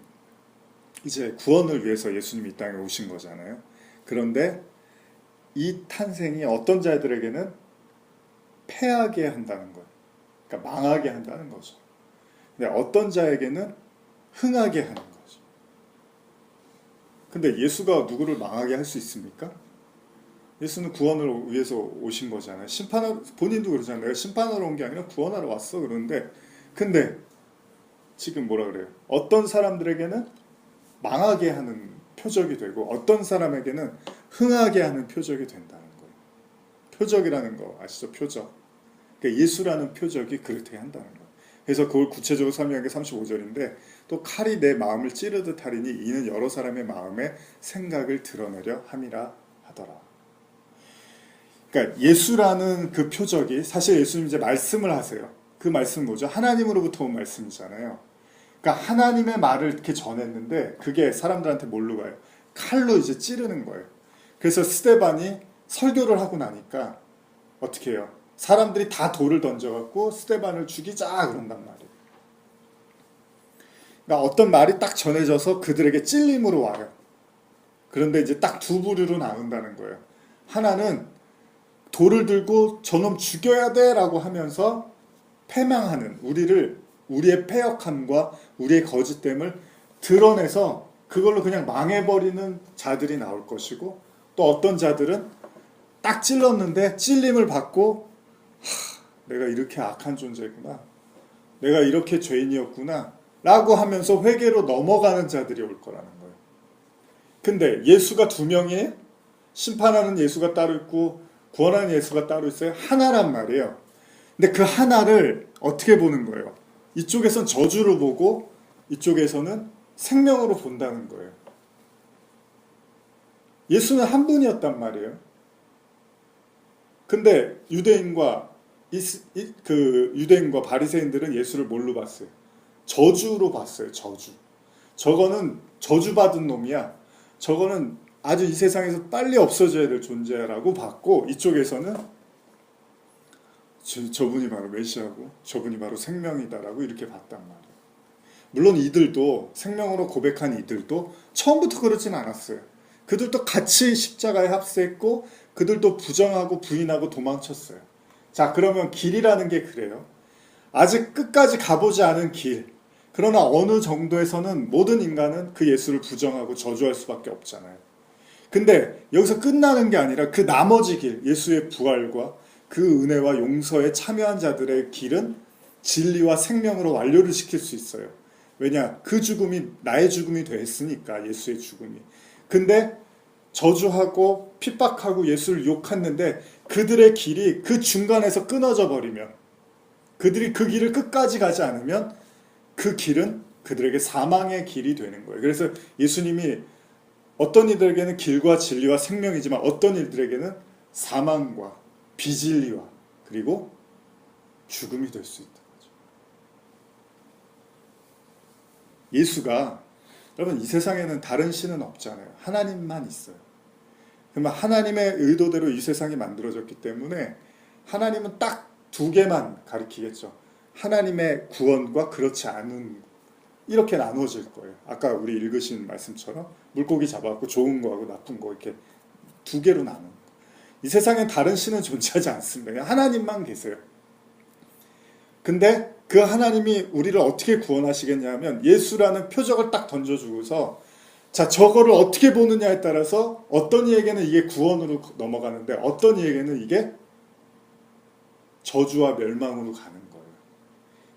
이제 구원을 위해서 예수님이 이 땅에 오신 거잖아요. 그런데 이 탄생이 어떤 자들에게는 패하게 한다는 거예요. 그러니까 망하게 한다는 거죠. 근데 어떤 자에게는 흥하게 하는 거죠. 근데 예수가 누구를 망하게 할 수 있습니까? 예수는 구원을 위해서 오신 거잖아요. 본인도 그러잖아요. 내가 심판하러 온 게 아니라 구원하러 왔어. 그러는데 근데 지금 뭐라 그래요? 어떤 사람들에게는 망하게 하는 표적이 되고 어떤 사람에게는 흥하게 하는 표적이 된다는 거예요. 표적이라는 거 아시죠? 표적. 그러니까 예수라는 표적이 그렇게 한다는 거예요. 그래서 그걸 구체적으로 설명한 게 35절인데 또 칼이 내 마음을 찌르듯 하리니 이는 여러 사람의 마음에 생각을 드러내려 함이라 하더라. 그러니까 예수라는 그 표적이 사실 예수님 이제 말씀을 하세요. 그 말씀은 뭐죠? 하나님으로부터 온 말씀이잖아요. 그러니까 하나님의 말을 이렇게 전했는데 그게 사람들한테 뭘로 가요? 칼로 이제 찌르는 거예요. 그래서 스데반이 설교를 하고 나니까 어떻게 해요? 사람들이 다 돌을 던져갖고 스데반을 죽이자 그런단 말이에요. 그러니까 어떤 말이 딱 전해져서 그들에게 찔림으로 와요. 그런데 이제 딱 두 부류로 나눈다는 거예요. 하나는 돌을 들고 저놈 죽여야 돼 라고 하면서 패망하는 우리의 패역함과 우리의 거짓됨을 드러내서 그걸로 그냥 망해버리는 자들이 나올 것이고 또 어떤 자들은 딱 찔렀는데 찔림을 받고 내가 이렇게 악한 존재구나. 내가 이렇게 죄인이었구나. 라고 하면서 회개로 넘어가는 자들이 올 거라는 거예요. 근데 예수가 두 명이에요. 심판하는 예수가 따로 있고 구원하는 예수가 따로 있어요. 하나란 말이에요. 근데 그 하나를 어떻게 보는 거예요? 이쪽에선 저주로 보고 이쪽에서는 생명으로 본다는 거예요. 예수는 한 분이었단 말이에요. 근데 유대인과 바리새인들은 예수를 뭘로 봤어요? 저주로 봤어요. 저주. 저거는 저주받은 놈이야. 저거는 아주 이 세상에서 빨리 없어져야 될 존재라고 봤고 이쪽에서는 저분이 바로 메시아고 저분이 바로 생명이다라고 이렇게 봤단 말이에요. 물론 이들도 생명으로 고백한 이들도 처음부터 그러진 않았어요. 그들도 같이 십자가에 합세했고 그들도 부정하고 부인하고 도망쳤어요. 자, 그러면 길이라는 게 그래요. 아직 끝까지 가보지 않은 길. 그러나 어느 정도에서는 모든 인간은 그 예수를 부정하고 저주할 수밖에 없잖아요. 근데 여기서 끝나는 게 아니라 그 나머지 길, 예수의 부활과 그 은혜와 용서에 참여한 자들의 길은 진리와 생명으로 완료를 시킬 수 있어요. 왜냐? 그 죽음이 나의 죽음이 됐으니까, 예수의 죽음이. 근데 저주하고 핍박하고 예수를 욕했는데 그들의 길이 그 중간에서 끊어져 버리면, 그들이 그 길을 끝까지 가지 않으면 그 길은 그들에게 사망의 길이 되는 거예요. 그래서 예수님이 어떤 이들에게는 길과 진리와 생명이지만 어떤 이들에게는 사망과 비진리와 그리고 죽음이 될 수 있다는 거죠. 예수가, 여러분, 이 세상에는 다른 신은 없잖아요. 하나님만 있어요. 그러면 하나님의 의도대로 이 세상이 만들어졌기 때문에 하나님은 딱 두 개만 가리키겠죠. 하나님의 구원과 그렇지 않은, 이렇게 나누어질 거예요. 아까 우리 읽으신 말씀처럼 물고기 잡아갖고 좋은 거하고 나쁜 거 이렇게 두 개로 나누는 거예요. 이 세상엔 다른 신은 존재하지 않습니다. 그냥 하나님만 계세요. 근데 그 하나님이 우리를 어떻게 구원하시겠냐 하면 예수라는 표적을 딱 던져주고서 자, 저거를 어떻게 보느냐에 따라서 어떤 이에게는 이게 구원으로 넘어가는데 어떤 이에게는 이게 저주와 멸망으로 가는 거예요.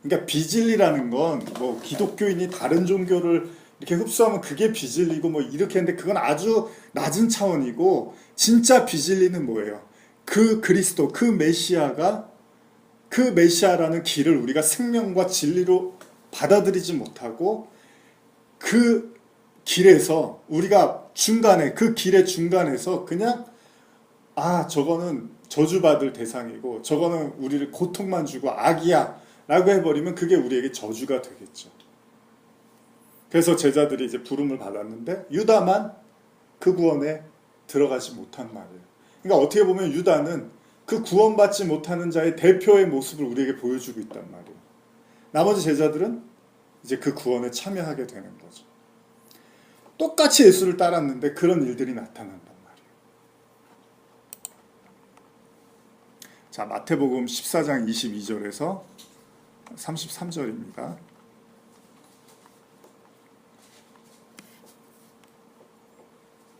그러니까 비진리라는 건 뭐 기독교인이 다른 종교를 이렇게 흡수하면 그게 비진리고 뭐 이렇게 했는데 그건 아주 낮은 차원이고 진짜 비진리는 뭐예요? 그 그리스도, 그 메시아가, 그 메시아라는 길을 우리가 생명과 진리로 받아들이지 못하고 그 길에서 우리가 중간에, 그 길의 중간에서 그냥 저거는 저주받을 대상이고 저거는 우리를 고통만 주고 악이야 라고 해버리면 그게 우리에게 저주가 되겠죠. 그래서 제자들이 이제 부름을 받았는데 유다만 그 구원에 들어가지 못한 말이에요. 그러니까 어떻게 보면 유다는 그 구원받지 못하는 자의 대표의 모습을 우리에게 보여주고 있단 말이에요. 나머지 제자들은 이제 그 구원에 참여하게 되는 거죠. 똑같이 예수를 따랐는데 그런 일들이 나타난단 말이에요. 자, 마태복음 14장 22절에서 33절입니다.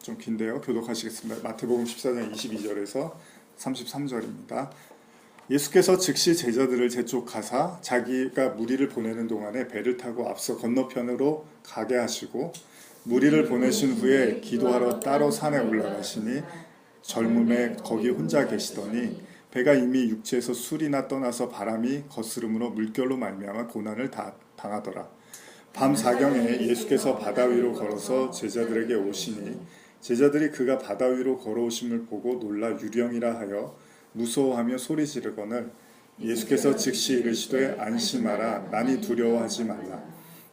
좀 긴데요. 교독하시겠습니다. 마태복음 14장 22절에서 33절입니다. 예수께서 즉시 제자들을 재촉하사 자기가 무리를 보내는 동안에 배를 타고 앞서 건너편으로 가게 하시고 무리를 보내신 후에 기도하러 따로 산에 올라가시니 젊음에 거기 혼자 계시더니 배가 이미 육지에서 술이나 떠나서 바람이 거스름으로 물결로 말미암아 고난을 당하더라. 밤 사경에 예수께서 바다 위로 걸어서 제자들에게 오시니 제자들이 그가 바다 위로 걸어오심을 보고 놀라 유령이라 하여 무서워하며 소리 지르거늘 예수께서 즉시 이르시되 안심하라 나니 두려워하지 말라.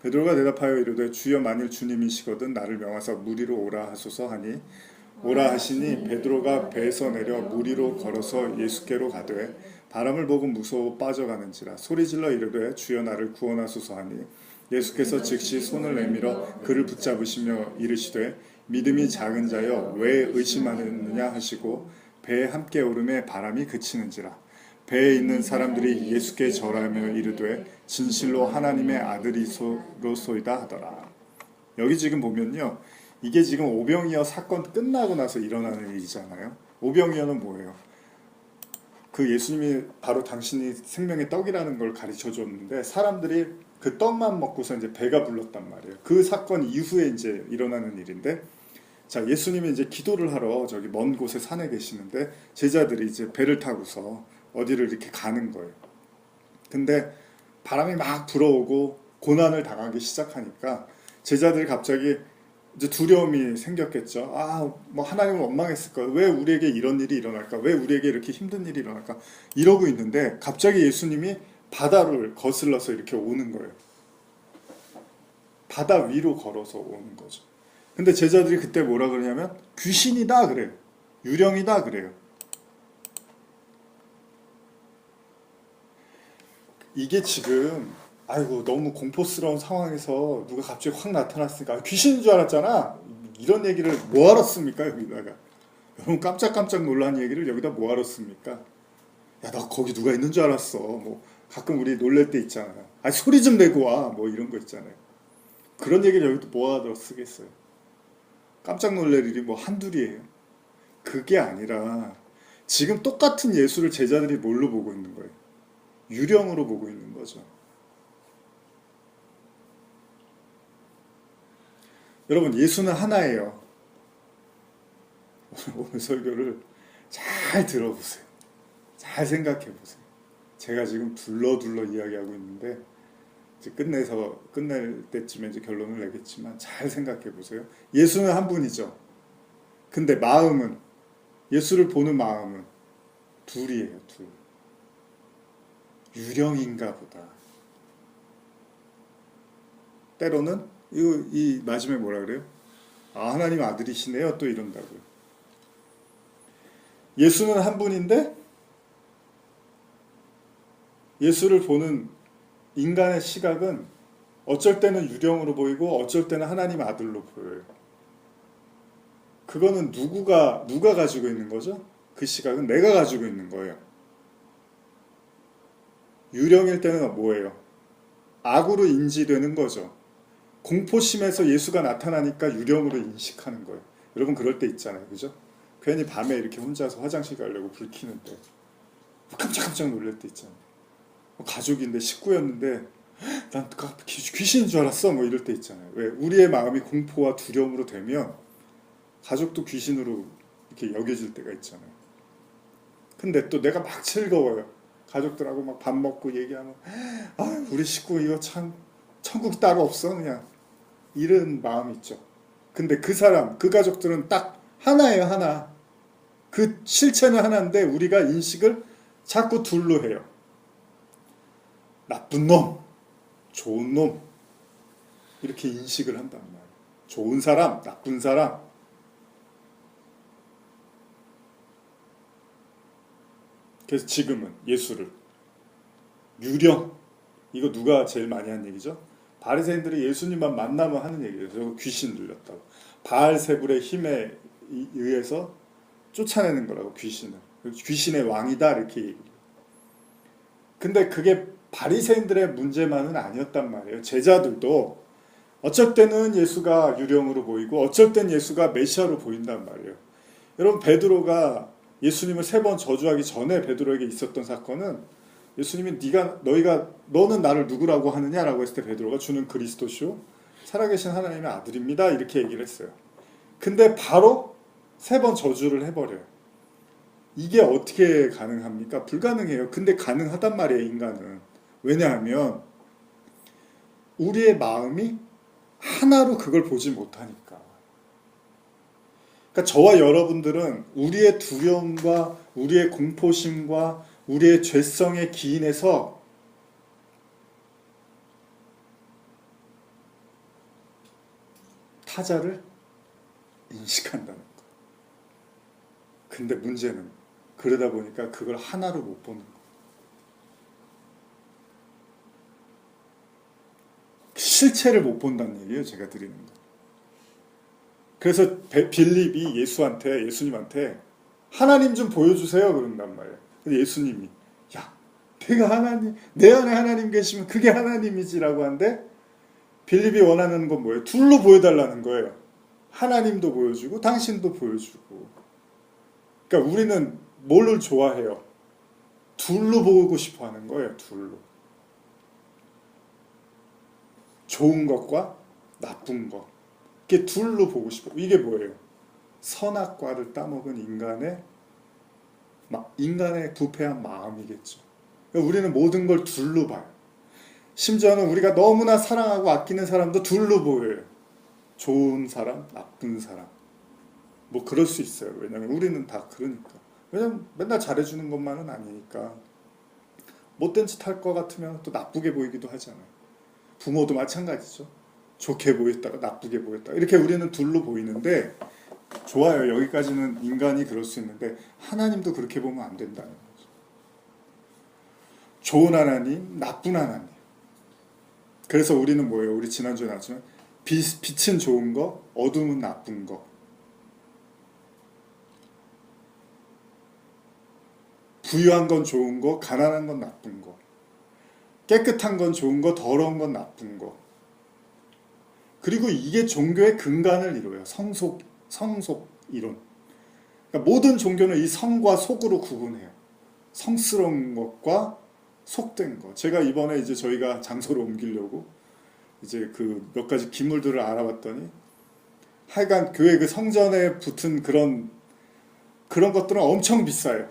베드로가 대답하여 이르되 주여 만일 주님이시거든 나를 명하사 물 위로 오라 하소서 하니 오라 하시니 베드로가 배에서 내려 물 위로 걸어서 예수께로 가되 바람을 보고 무서워 빠져가는지라 소리질러 이르되 주여 나를 구원하소서 하니 예수께서 즉시 손을 내밀어 그를 붙잡으시며 이르시되 믿음이 작은 자여 왜 의심하느냐 하시고 배에 함께 오름에 바람이 그치는지라. 배에 있는 사람들이 예수께 절하며 이르되 진실로 하나님의 아들이로소이다 하더라. 여기 지금 보면요, 이게 지금 오병이어 사건 끝나고 나서 일어나는 일이잖아요. 오병이어는 뭐예요? 그 예수님이 바로 당신이 생명의 떡이라는 걸 가르쳐 줬는데 사람들이 그 떡만 먹고서 이제 배가 불렀단 말이에요. 그 사건 이후에 이제 일어나는 일인데, 자, 예수님이 이제 기도를 하러 저기 먼 곳에 산에 계시는데 제자들이 이제 배를 타고서 어디를 이렇게 가는 거예요. 근데 바람이 막 불어오고 고난을 당하기 시작하니까 제자들이 갑자기 이제 두려움이 생겼겠죠. 아, 뭐 하나님을 원망했을 거야. 왜 우리에게 이런 일이 일어날까? 왜 우리에게 이렇게 힘든 일이 일어날까? 이러고 있는데 갑자기 예수님이 바다를 거슬러서 이렇게 오는 거예요. 바다 위로 걸어서 오는 거죠. 근데 제자들이 그때 뭐라 그러냐면 귀신이다 그래요. 유령이다 그래요. 이게 지금 아이고 너무 공포스러운 상황에서 누가 갑자기 확 나타났으니까 귀신인 줄 알았잖아. 이런 얘기를 뭐하러 씁니까 여기다가. 여러분 깜짝깜짝 놀란 얘기를 여기다 뭐하러 씁니까? 야, 너 거기 누가 있는 줄 알았어. 뭐 가끔 우리 놀랄 때 있잖아요. 아, 소리 좀 내고 와. 뭐 이런 거 있잖아요. 그런 얘기를 여기도 뭐하러 쓰겠어요. 깜짝 놀랄 일이 뭐 한둘이에요. 그게 아니라 지금 똑같은 예수를 제자들이 뭘로 보고 있는 거예요? 유령으로 보고 있는 거죠. 여러분, 예수는 하나예요. 오늘 설교를 잘 들어보세요. 잘 생각해 보세요. 제가 지금 둘러 이야기하고 있는데 이제 끝낼 때쯤에 이제 결론을 내겠지만 잘 생각해 보세요. 예수는 한 분이죠. 근데 마음은, 예수를 보는 마음은 둘이에요. 둘. 유령인가 보다. 때로는 이 마지막에 뭐라 그래요? 아, 하나님 아들이시네요. 또 이런다고요. 예수는 한 분인데 예수를 보는 인간의 시각은 어쩔 때는 유령으로 보이고 어쩔 때는 하나님 아들로 보여요. 그거는 누가 가지고 있는 거죠? 그 시각은 내가 가지고 있는 거예요. 유령일 때는 뭐예요? 악으로 인지되는 거죠. 공포심에서 예수가 나타나니까 유령으로 인식하는 거예요. 여러분 그럴 때 있잖아요. 그죠? 괜히 밤에 이렇게 혼자서 화장실 가려고 불 켜는데 깜짝깜짝 놀랄 때 있잖아요. 가족인데 식구였는데 난 귀신인 줄 알았어. 뭐 이럴 때 있잖아요. 왜? 우리의 마음이 공포와 두려움으로 되면 가족도 귀신으로 이렇게 여겨질 때가 있잖아요. 근데 또 내가 막 즐거워요. 가족들하고 막 밥 먹고 얘기하면 아, 우리 식구 이거 참 천국이 따로 없어 그냥 이런 마음 있죠. 근데 그 사람, 그 가족들은 딱 하나예요. 하나. 그 실체는 하나인데 우리가 인식을 자꾸 둘로 해요. 나쁜 놈, 좋은 놈 이렇게 인식을 한단 말이에요. 좋은 사람, 나쁜 사람. 그래서 지금은 예수를 유령, 이거 누가 제일 많이 한 얘기죠? 바리새인들이 예수님만 만나면 하는 얘기예요. 저거 귀신 들렸다고. 바알세불의 힘에 의해서 쫓아내는 거라고, 귀신을. 귀신의 왕이다 이렇게 얘기해요. 근데 그게 바리새인들의 문제만은 아니었단 말이에요. 제자들도 어쩔 때는 예수가 유령으로 보이고 어쩔 땐 예수가 메시아로 보인단 말이에요. 여러분 베드로가 예수님을 3번 저주하기 전에 베드로에게 있었던 사건은 너는 나를 누구라고 하느냐라고 했을 때 베드로가 주는 그리스도시오 살아계신 하나님의 아들입니다. 이렇게 얘기를 했어요. 근데 바로 3번 저주를 해버려요. 이게 어떻게 가능합니까? 불가능해요. 근데 가능하단 말이에요, 인간은. 왜냐하면 우리의 마음이 하나로 그걸 보지 못하니까. 그러니까 저와 여러분들은 우리의 두려움과 우리의 공포심과 우리의 죄성의 기인에서 타자를 인식한다는 거. 근데 문제는 그러다 보니까 그걸 하나로 못 보는 거. 실체를 못 본다는 얘기예요, 제가 드리는 거. 그래서 빌립이 예수님한테 하나님 좀 보여주세요 그런단 말이에요. 근데 예수님이 야, 내가 하나님, 내 안에 하나님 계시면 그게 하나님이지라고 하는데 빌립이 원하는 건 뭐예요? 둘로 보여달라는 거예요. 하나님도 보여주고 당신도 보여주고. 그러니까 우리는 뭘를 좋아해요? 둘로 보고 싶어 하는 거예요. 둘로. 좋은 것과 나쁜 것. 이게 둘로 보고 싶어. 이게 뭐예요? 선악과를 따먹은 인간의 부패한 마음이겠죠. 그러니까 우리는 모든 걸 둘로 봐요. 심지어는 우리가 너무나 사랑하고 아끼는 사람도 둘로 보여요. 좋은 사람, 나쁜 사람. 뭐 그럴 수 있어요. 왜냐면 우리는 다 그러니까. 왜냐면 맨날 잘해주는 것만은 아니니까. 못된 짓 할 것 같으면 또 나쁘게 보이기도 하잖아요. 부모도 마찬가지죠. 좋게 보였다가 나쁘게 보였다가 이렇게 우리는 둘로 보이는데 좋아요. 여기까지는 인간이 그럴 수 있는데 하나님도 그렇게 보면 안 된다는 거죠. 좋은 하나님, 나쁜 하나님. 그래서 우리는 뭐예요? 우리 지난주에 나왔지만 빛은 좋은 거, 어둠은 나쁜 거. 부유한 건 좋은 거, 가난한 건 나쁜 거. 깨끗한 건 좋은 거, 더러운 건 나쁜 거. 그리고 이게 종교의 근간을 이루어요. 성속 이론. 그러니까 모든 종교는 이 성과 속으로 구분해요. 성스러운 것과 속된 것. 제가 이번에 이제 저희가 장소를 옮기려고 이제 그 몇 가지 기물들을 알아봤더니 하여간 교회 그 성전에 붙은 그런 것들은 엄청 비싸요.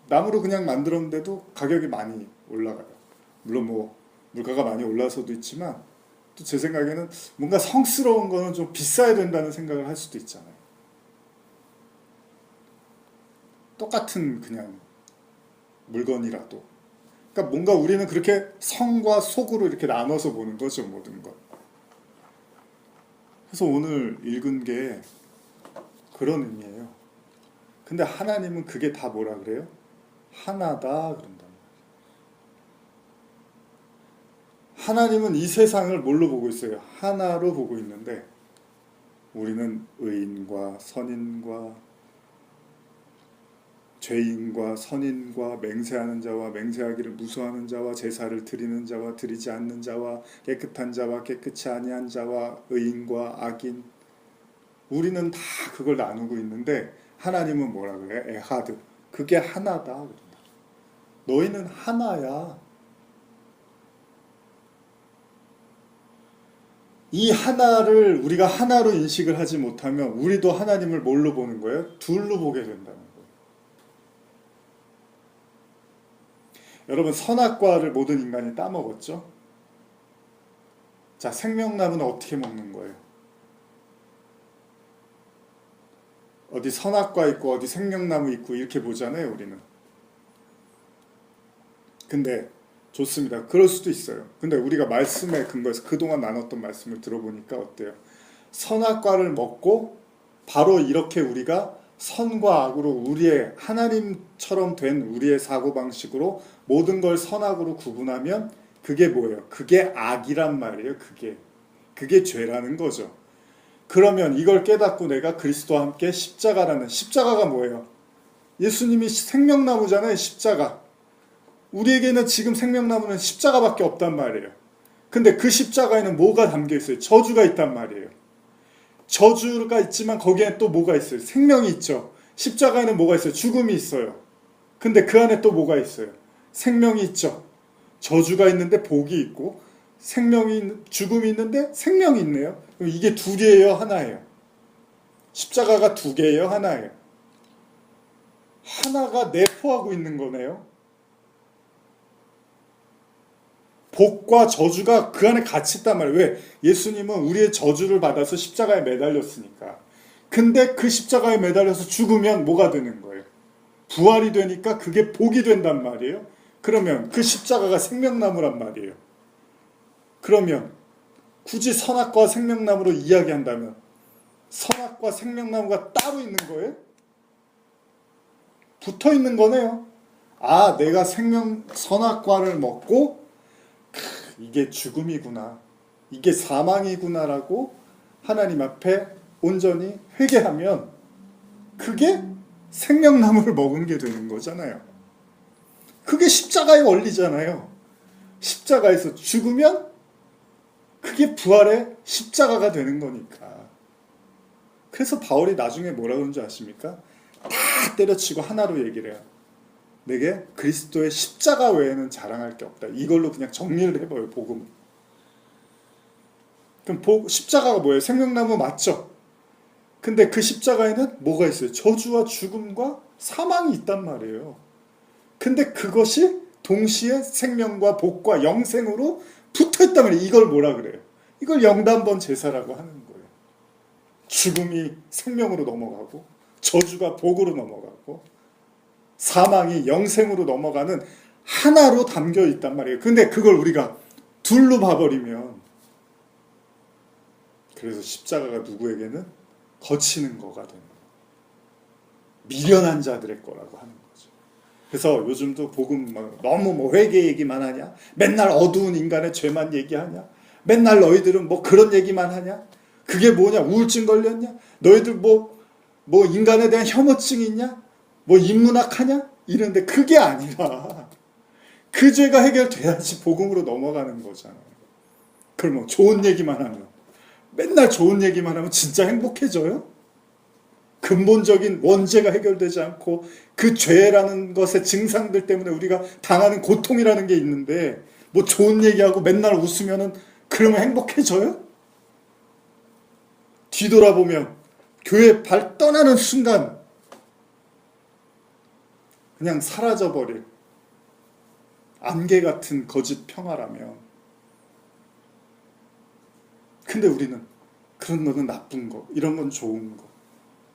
나무로 그냥 만들었는데도 가격이 많이 올라가요. 물론 뭐 물가가 많이 올라서도 있지만 또 제 생각에는 뭔가 성스러운 거는 좀 비싸야 된다는 생각을 할 수도 있잖아요. 똑같은 그냥 물건이라도. 그러니까 뭔가 우리는 그렇게 성과 속으로 이렇게 나눠서 보는 거죠, 모든 것. 그래서 오늘 읽은 게 그런 의미예요. 근데 하나님은 그게 다 뭐라 그래요? 하나다 그런다. 하나님은 이 세상을 뭘로 보고 있어요? 하나로 보고 있는데 우리는 의인과 선인과 죄인과 선인과 맹세하는 자와 맹세하기를 무서워하는 자와 제사를 드리는 자와 드리지 않는 자와 깨끗한 자와 깨끗이 아니한 자와 의인과 악인, 우리는 다 그걸 나누고 있는데 하나님은 뭐라 그래요? 에하드, 그게 하나다. 너희는 하나야. 이 하나를 우리가 하나로 인식을 하지 못하면 우리도 하나님을 뭘로 보는 거예요? 둘로 보게 된다는 거예요. 여러분, 선악과를 모든 인간이 따먹었죠? 자, 생명나무는 어떻게 먹는 거예요? 어디 선악과 있고 어디 생명나무 있고 이렇게 보잖아요, 우리는. 근데 좋습니다. 그럴 수도 있어요. 근데 우리가 말씀에 근거해서 그동안 나눴던 말씀을 들어보니까 어때요? 선악과를 먹고 바로 이렇게 우리가 선과 악으로 우리의 하나님처럼 된 우리의 사고방식으로 모든 걸 선악으로 구분하면 그게 뭐예요? 그게 악이란 말이에요. 그게 죄라는 거죠. 그러면 이걸 깨닫고 내가 그리스도와 함께 십자가가 뭐예요? 예수님이 생명나무잖아요. 십자가. 우리에게는 지금 생명나무는 십자가밖에 없단 말이에요. 근데 그 십자가에는 뭐가 담겨 있어요? 저주가 있단 말이에요. 저주가 있지만 거기에 또 뭐가 있어요? 생명이 있죠. 십자가에는 뭐가 있어요? 죽음이 있어요. 근데 그 안에 또 뭐가 있어요? 생명이 있죠. 저주가 있는데 복이 있고 죽음이 있는데 생명이 있네요. 그럼 이게 둘이에요, 하나예요? 십자가가 두 개예요, 하나예요? 하나가 내포하고 있는 거네요. 복과 저주가 그 안에 같이 있단 말이에요. 왜? 예수님은 우리의 저주를 받아서 십자가에 매달렸으니까. 근데 그 십자가에 매달려서 죽으면 뭐가 되는 거예요? 부활이 되니까 그게 복이 된단 말이에요. 그러면 그 십자가가 생명나무란 말이에요. 그러면 굳이 선악과 생명나무로 이야기한다면 선악과 생명나무가 따로 있는 거예요? 붙어 있는 거네요. 아, 내가 선악과를 먹고 이게 죽음이구나, 이게 사망이구나라고 하나님 앞에 온전히 회개하면 그게 생명나무를 먹은 게 되는 거잖아요. 그게 십자가의 원리잖아요. 십자가에서 죽으면 그게 부활의 십자가가 되는 거니까. 그래서 바울이 나중에 뭐라 그러는 줄 아십니까? 다 때려치고 하나로 얘기를 해요. 내게 그리스도의 십자가 외에는 자랑할 게 없다. 이걸로 그냥 정리를 해봐요, 복음. 그럼 십자가가 뭐예요? 생명나무 맞죠? 근데 그 십자가에는 뭐가 있어요? 저주와 죽음과 사망이 있단 말이에요. 근데 그것이 동시에 생명과 복과 영생으로 붙어있단 말이에요. 이걸 뭐라 그래요? 이걸 영단번 제사라고 하는 거예요. 죽음이 생명으로 넘어가고 저주가 복으로 넘어가고 사망이 영생으로 넘어가는 하나로 담겨 있단 말이에요. 근데 그걸 우리가 둘로 봐버리면, 그래서 십자가가 누구에게는 거치는 거가 되는 거예요. 미련한 자들의 거라고 하는 거죠. 그래서 요즘도 복음 너무 회개 얘기만 하냐? 맨날 어두운 인간의 죄만 얘기하냐? 맨날 너희들은 그런 얘기만 하냐? 그게 뭐냐? 우울증 걸렸냐? 너희들 인간에 대한 혐오증이 있냐? 인문학하냐? 이런데 그게 아니라 그 죄가 해결돼야지 복음으로 넘어가는 거잖아요. 그러면 좋은 얘기만 하면, 맨날 좋은 얘기만 하면 진짜 행복해져요? 근본적인 원죄가 해결되지 않고 그 죄라는 것의 증상들 때문에 우리가 당하는 고통이라는 게 있는데 좋은 얘기하고 맨날 웃으면은 그러면 행복해져요? 뒤돌아보면 교회 발 떠나는 순간 그냥 사라져버릴 안개 같은 거짓 평화라면, 근데 우리는 그런 거는 나쁜 거, 이런 건 좋은 거,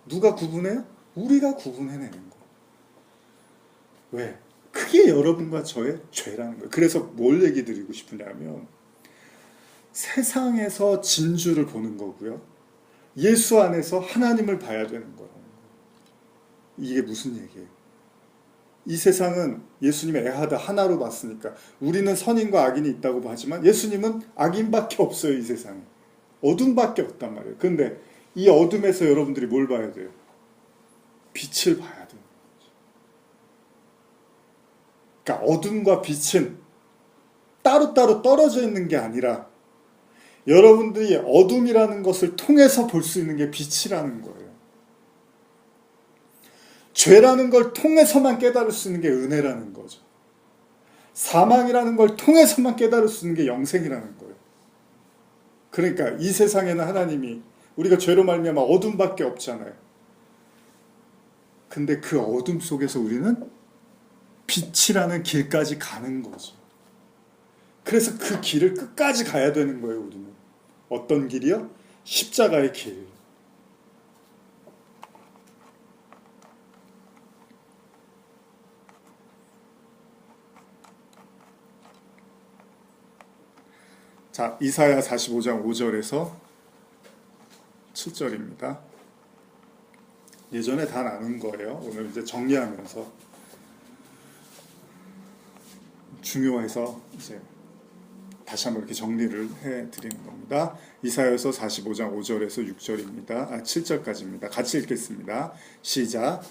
누가 구분해요? 우리가 구분해내는 거. 왜? 그게 여러분과 저의 죄라는 거예요. 그래서 뭘 얘기 드리고 싶으냐면, 세상에서 진주를 보는 거고요, 예수 안에서 하나님을 봐야 되는 거라는 거예요. 이게 무슨 얘기예요? 이 세상은 예수님의 애하다 하나로 봤으니까 우리는 선인과 악인이 있다고 하지만 예수님은 악인밖에 없어요. 이 세상에 어둠밖에 없단 말이에요. 근데 이 어둠에서 여러분들이 뭘 봐야 돼요? 빛을 봐야 돼요. 그러니까 어둠과 빛은 따로따로 떨어져 있는 게 아니라 여러분들이 어둠이라는 것을 통해서 볼 수 있는 게 빛이라는 거예요. 죄라는 걸 통해서만 깨달을 수 있는 게 은혜라는 거죠. 사망이라는 걸 통해서만 깨달을 수 있는 게 영생이라는 거예요. 그러니까 이 세상에는 하나님이, 우리가 죄로 말미암아 어둠밖에 없잖아요. 근데 그 어둠 속에서 우리는 빛이라는 길까지 가는 거죠. 그래서 그 길을 끝까지 가야 되는 거예요. 우리는 어떤 길이요? 십자가의 길. 자, 이사야 45장 5절에서 7절입니다. 예전에 다 나눈 거예요. 오늘 이제 정리하면서 중요해서 이제 다시 한번 이렇게 정리를 해드리는 겁니다. 이사야서 45장 5절에서 6절입니다. 7절까지입니다. 같이 읽겠습니다. 시작.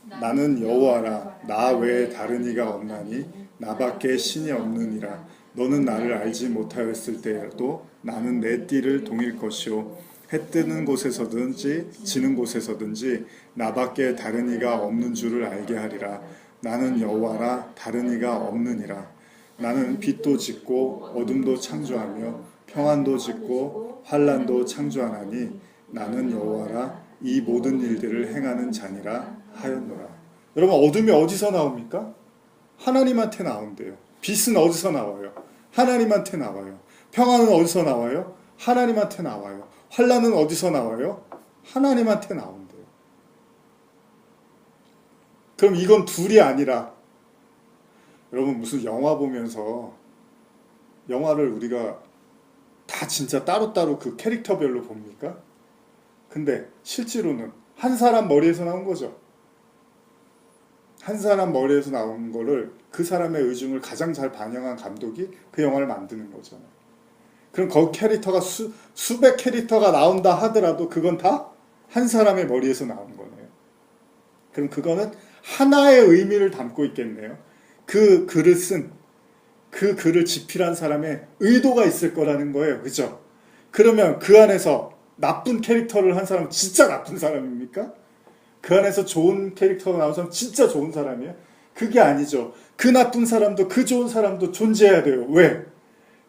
나는 여호와라, 나 외에 다른 이가 없나니 나밖에 신이 없느니라. 너는 나를 알지 못하였을 때에도 나는 내 띠를 동일 것이요 해 뜨는 곳에서든지 지는 곳에서든지 나밖에 다른 이가 없는 줄을 알게 하리라. 나는 여호와라, 다른 이가 없느니라. 나는 빛도 짓고 어둠도 창조하며 평안도 짓고 환란도 창조하나니 나는 여호와라 이 모든 일들을 행하는 자니라 하였노라. 여러분, 어둠이 어디서 나옵니까? 하나님한테 나온대요. 빛은 어디서 나와요? 하나님한테 나와요. 평안은 어디서 나와요? 하나님한테 나와요. 환란은 어디서 나와요? 하나님한테 나온대요. 그럼 이건 둘이 아니라, 여러분 무슨 영화 보면서 영화를 우리가 다 진짜 따로따로 그 캐릭터별로 봅니까? 근데 실제로는 한 사람 머리에서 나온 거죠. 한 사람 머리에서 나온 거를 그 사람의 의중을 가장 잘 반영한 감독이 그 영화를 만드는 거잖아요. 그럼 거기 캐릭터가 수백 캐릭터가 나온다 하더라도 그건 다 한 사람의 머리에서 나온 거네요. 그럼 그거는 하나의 의미를 담고 있겠네요. 그 글을 쓴, 그 글을 집필한 사람의 의도가 있을 거라는 거예요. 그죠? 그러면 그 안에서 나쁜 캐릭터를 한 사람은 진짜 나쁜 사람입니까? 그 안에서 좋은 캐릭터가 나온 사람은 진짜 좋은 사람이에요? 그게 아니죠. 그 나쁜 사람도 그 좋은 사람도 존재해야 돼요. 왜?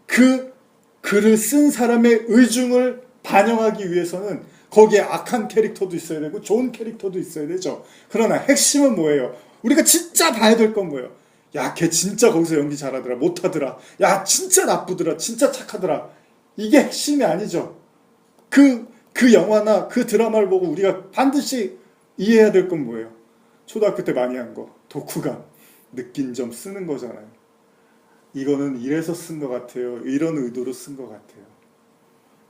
그 글을 쓴 사람의 의중을 반영하기 위해서는 거기에 악한 캐릭터도 있어야 되고 좋은 캐릭터도 있어야 되죠. 그러나 핵심은 뭐예요? 우리가 진짜 봐야 될 건 뭐예요? 야, 걔 진짜 거기서 연기 잘하더라, 못하더라. 야, 진짜 나쁘더라, 진짜 착하더라. 이게 핵심이 아니죠. 그 영화나 그 드라마를 보고 우리가 반드시 이해해야 될 건 뭐예요? 초등학교 때 많이 한 거, 독후감, 느낀 점 쓰는 거잖아요. 이거는 이래서 쓴 것 같아요. 이런 의도로 쓴 것 같아요.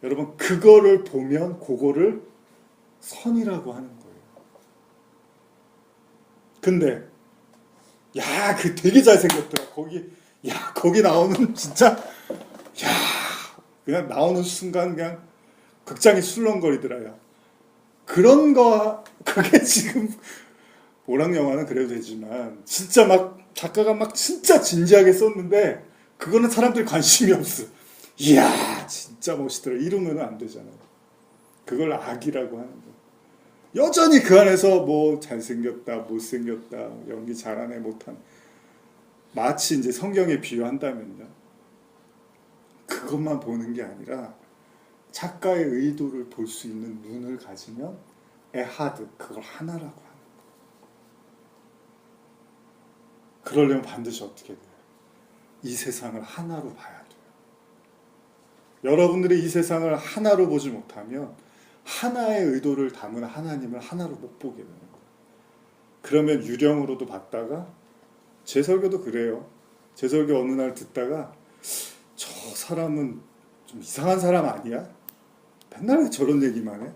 여러분, 그거를 보면 그거를 선이라고 하는 거예요. 근데 야, 그 되게 잘생겼더라. 거기 나오는 진짜, 야, 그냥 나오는 순간 그냥 극장이 술렁거리더라. 야. 그런 거, 그게 지금 오락 영화는 그래도 되지만 진짜 막 작가가 막 진짜 진지하게 썼는데 그거는 사람들 관심이 없어. 이야, 진짜 멋있더라. 이러면 안 되잖아요. 그걸 악이라고 하는 거. 여전히 그 안에서 뭐 잘생겼다, 못생겼다, 연기 잘하네, 못하네. 마치 이제 성경에 비유한다면요. 그것만 보는 게 아니라 작가의 의도를 볼 수 있는 눈을 가지면 에하드, 그걸 하나라고 하는 거예요. 그러려면 반드시 어떻게 돼요? 이 세상을 하나로 봐야 돼요. 여러분들이 이 세상을 하나로 보지 못하면 하나의 의도를 담은 하나님을 하나로 못 보게 되는 거예요. 그러면 유령으로도 봤다가, 제 설교도 그래요. 제 설교 어느 날 듣다가 저 사람은 좀 이상한 사람 아니야? 맨날 왜 저런 얘기만 해?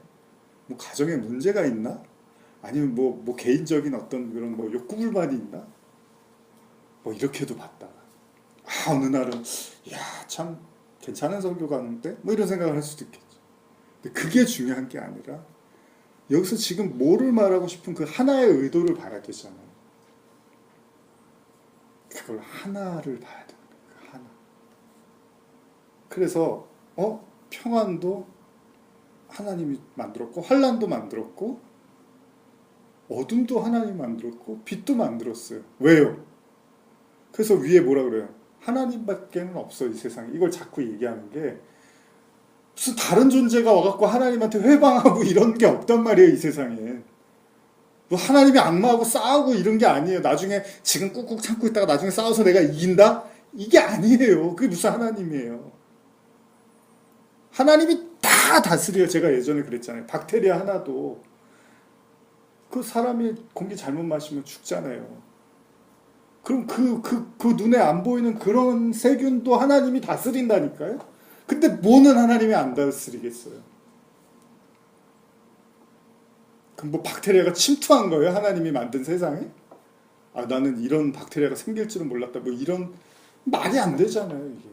뭐 가정에 문제가 있나? 아니면 뭐 개인적인 어떤 그런 뭐 욕구 불만이 있나? 뭐 이렇게도 봤다가, 어느 날은 야, 참 괜찮은 설교가 하는데? 뭐 이런 생각을 할 수도 있겠죠. 근데 그게 중요한 게 아니라 여기서 지금 뭐를 말하고 싶은 그 하나의 의도를 봐야 되잖아요. 그걸 하나를 봐야 돼요. 그 하나. 그래서 평안도 하나님이 만들었고, 환란도 만들었고, 어둠도 하나님이 만들었고, 빛도 만들었어요. 왜요? 그래서 위에 뭐라 그래요? 하나님밖에는 없어, 이 세상에. 이걸 자꾸 얘기하는 게, 무슨 다른 존재가 와갖고 하나님한테 회방하고 이런 게 없단 말이에요, 이 세상에. 뭐 하나님이 악마하고 싸우고 이런 게 아니에요. 나중에 지금 꾹꾹 참고 있다가 나중에 싸워서 내가 이긴다? 이게 아니에요. 그게 무슨 하나님이에요. 하나님이 다 다스려요. 제가 예전에 그랬잖아요. 박테리아 하나도 그 사람이 공기 잘못 마시면 죽잖아요. 그럼 그 눈에 안 보이는 그런 세균도 하나님이 다스린다니까요. 근데 뭐는 하나님이 안 다스리겠어요? 그럼 뭐 박테리아가 침투한 거예요? 하나님이 만든 세상에? 나는 이런 박테리아가 생길 줄은 몰랐다. 뭐 이런 말이 안 되잖아요, 이게.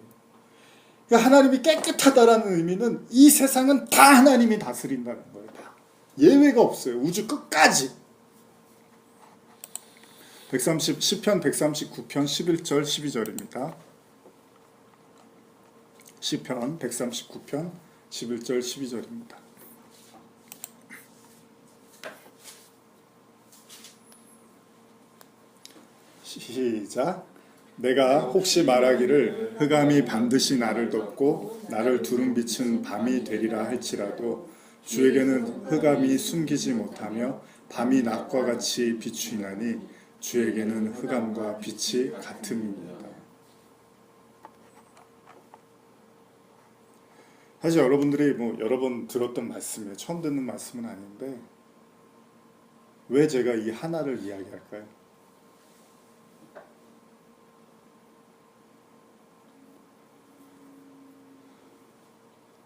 그러니까 하나님이 깨끗하다라는 의미는 이 세상은 다 하나님이 다스린다는 거예요. 다. 예외가 없어요. 우주 끝까지. 130, 시편 139편 11절 12절입니다. 시편 139편 11절 12절입니다. 시작. 내가 혹시 말하기를 흑암이 반드시 나를 덮고 나를 두름 비춘 밤이 되리라 할지라도 주에게는 흑암이 숨기지 못하며 밤이 낮과 같이 비추이나니 주에게는 흑암과 빛이 같음입니다. 사실 여러분들이 여러 번 들었던 말씀이에요. 처음 듣는 말씀은 아닌데 왜 제가 이 하나를 이야기할까요?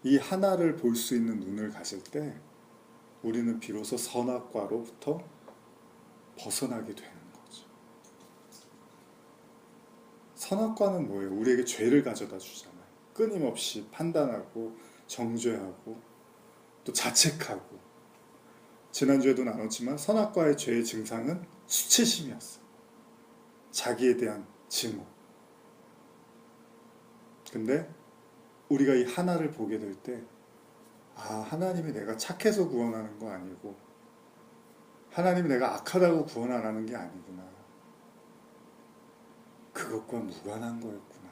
이 하나를 볼 수 있는 눈을 가질 때 우리는 비로소 선악과로부터 벗어나게 되는 거죠. 선악과는 뭐예요? 우리에게 죄를 가져다 주잖아요. 끊임없이 판단하고 정죄하고 또 자책하고. 지난주에도 나눴지만 선악과의 죄의 증상은 수치심이었어요. 자기에 대한 증오. 근데 우리가 이 하나를 보게 될 때 하나님이 내가 착해서 구원하는 거 아니고 하나님이 내가 악하다고 구원 안 하는 게 아니구나. 그것과 무관한 거였구나.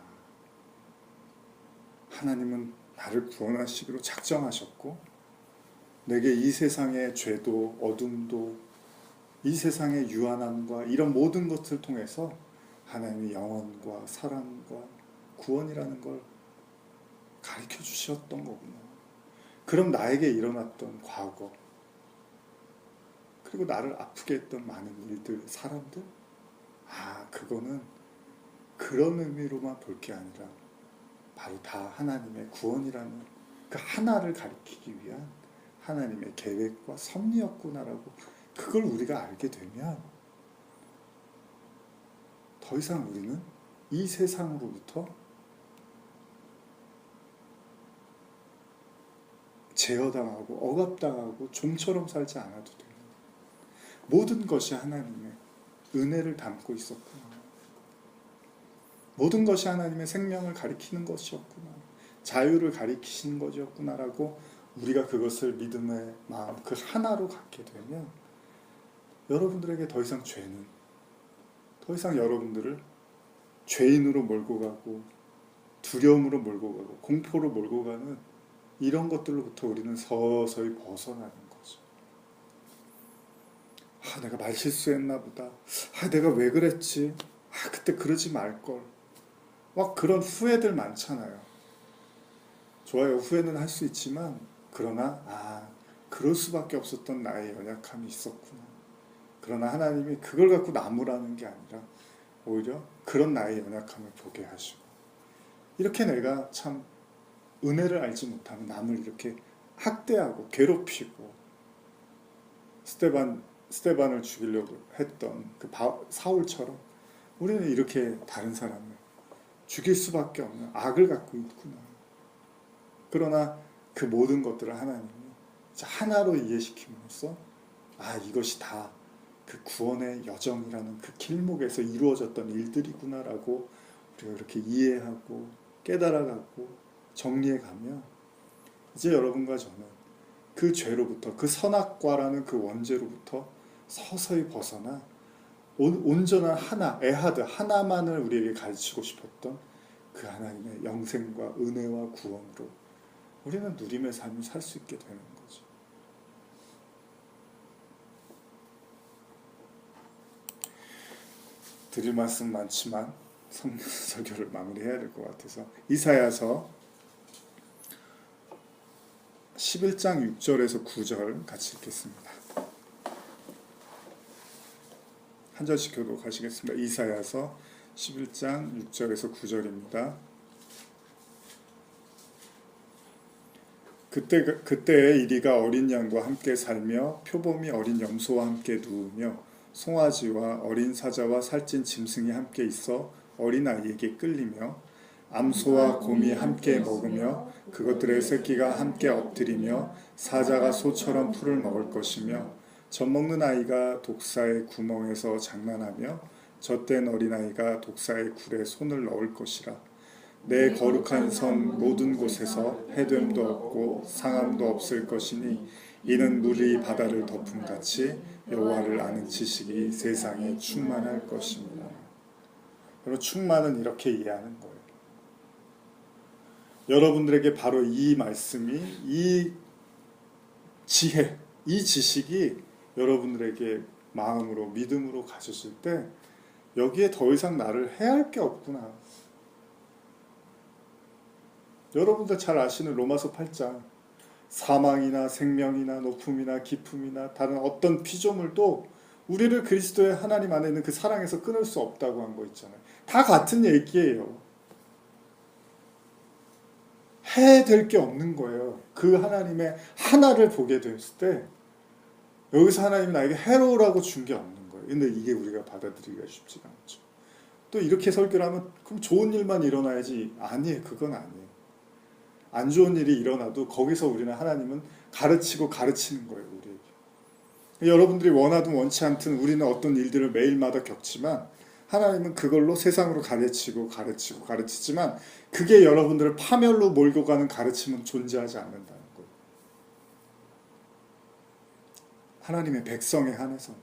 하나님은 나를 구원하시기로 작정하셨고 내게 이 세상의 죄도 어둠도 이 세상의 유한함과 이런 모든 것을 통해서 하나님의 영원과 사랑과 구원이라는 걸 가르쳐 주셨던 거구나. 그럼 나에게 일어났던 과거 그리고 나를 아프게 했던 많은 일들, 사람들 그거는 그런 의미로만 볼 게 아니라 바로 다 하나님의 구원이라는 그 하나를 가리키기 위한 하나님의 계획과 섭리였구나라고 그걸 우리가 알게 되면 더 이상 우리는 이 세상으로부터 제어당하고 억압당하고 종처럼 살지 않아도 됩니다. 모든 것이 하나님의 은혜를 담고 있었구나. 모든 것이 하나님의 생명을 가리키는 것이었구나. 자유를 가리키시는 것이었구나라고 우리가 그것을 믿음의 마음 그 하나로 갖게 되면 여러분들에게 더 이상 죄는 더 이상 여러분들을 죄인으로 몰고 가고 두려움으로 몰고 가고 공포로 몰고 가는 이런 것들로부터 우리는 서서히 벗어나는 거죠. 내가 말실수했나 보다. 내가 왜 그랬지? 그때 그러지 말걸. 막 그런 후회들 많잖아요. 좋아요. 후회는 할 수 있지만 그러나 그럴 수밖에 없었던 나의 연약함이 있었구나. 그러나 하나님이 그걸 갖고 나무라는 게 아니라 오히려 그런 나의 연약함을 보게 하시고 이렇게 내가 참 은혜를 알지 못하면 남을 이렇게 학대하고 괴롭히고 스테반을 죽이려고 했던 그 사울처럼 우리는 이렇게 다른 사람을 죽일 수밖에 없는 악을 갖고 있구나. 그러나 그 모든 것들을 하나님이 하나로 이해시킴으로써 이것이 다 그 구원의 여정이라는 그 길목에서 이루어졌던 일들이구나라고 우리가 이렇게 이해하고 깨달아가고 정리해가면 이제 여러분과 저는 그 죄로부터 그 선악과라는 그 원죄로부터 서서히 벗어나 온전한 하나, 에하드 하나만을 우리에게 가르치고 싶었던 그 하나님의 영생과 은혜와 구원으로 우리는 누림의 삶을 살 수 있게 되는 거죠. 드릴 말씀 많지만 설교를 마무리해야 될 것 같아서 이사야서 11장 6절에서 9절 같이 읽겠습니다. 한 절씩 교독하시겠습니다. 이사야서 11장 6절에서 9절입니다. 그때에 이리가 어린 양과 함께 살며 표범이 어린 염소와 함께 누우며 송아지와 어린 사자와 살찐 짐승이 함께 있어 어린아이에게 끌리며 암소와 곰이 함께 먹으며 그것들의 새끼가 함께 엎드리며 사자가 소처럼 풀을 먹을 것이며 젖먹는 아이가 독사의 구멍에서 장난하며 젖된 어린아이가 독사의 굴에 손을 넣을 것이라. 내 거룩한 성 모든 곳에서 해됨도 없고 상함도 없을 것이니 이는 물이 바다를 덮음같이 여호와를 아는 지식이 세상에 충만할 것입니다. 여러분, 충만은 이렇게 이해하는 거예요. 여러분들에게 바로 이 말씀이, 이 지혜, 이 지식이 여러분들에게 마음으로, 믿음으로 가져질 때 여기에 더 이상 나를 해할 게 없구나. 여러분들 잘 아시는 로마서 8장, 사망이나 생명이나 높음이나 깊음이나 다른 어떤 피조물도 우리를 그리스도의 하나님 안에 있는 그 사랑에서 끊을 수 없다고 한 거 있잖아요. 다 같은 얘기예요. 해될 게 없는 거예요. 그 하나님의 하나를 보게 됐을 때 여기서 하나님이 나에게 해로우라고 준 게 없는 거예요. 근데 이게 우리가 받아들이기가 쉽지가 않죠. 또 이렇게 설교를 하면 그럼 좋은 일만 일어나야지. 아니에요. 그건 아니에요. 안 좋은 일이 일어나도 거기서 우리는 하나님은 가르치고 가르치는 거예요. 우리에게. 여러분들이 원하든 원치 않든 우리는 어떤 일들을 매일마다 겪지만 하나님은 그걸로 세상으로 가르치지만 그게 여러분들을 파멸로 몰고 가는 가르침은 존재하지 않는다는 거예요. 하나님의 백성에 한해서.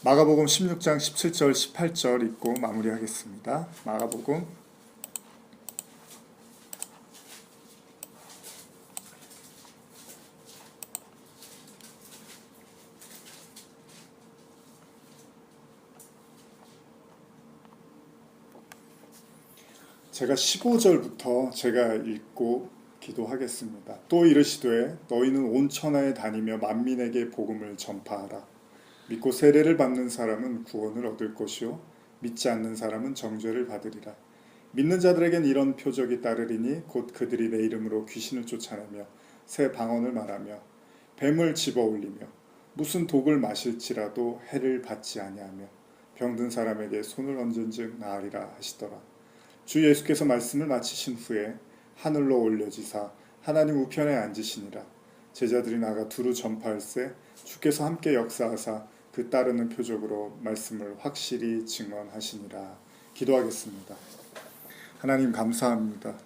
마가복음 16장 17절 18절 읽고 마무리하겠습니다. 마가복음 제가 15절부터 제가 읽고 기도하겠습니다. 또 이르시되 너희는 온 천하에 다니며 만민에게 복음을 전파하라. 믿고 세례를 받는 사람은 구원을 얻을 것이요 믿지 않는 사람은 정죄를 받으리라. 믿는 자들에겐 이런 표적이 따르리니 곧 그들이 내 이름으로 귀신을 쫓아내며 새 방언을 말하며 뱀을 집어올리며 무슨 독을 마실지라도 해를 받지 아니하며 병든 사람에게 손을 얹은즉 나으리라 하시더라. 주 예수께서 말씀을 마치신 후에 하늘로 올려지사 하나님 우편에 앉으시니라. 제자들이 나가 두루 전파할세 주께서 함께 역사하사 그 따르는 표적으로 말씀을 확실히 증언하시니라. 기도하겠습니다. 하나님 감사합니다.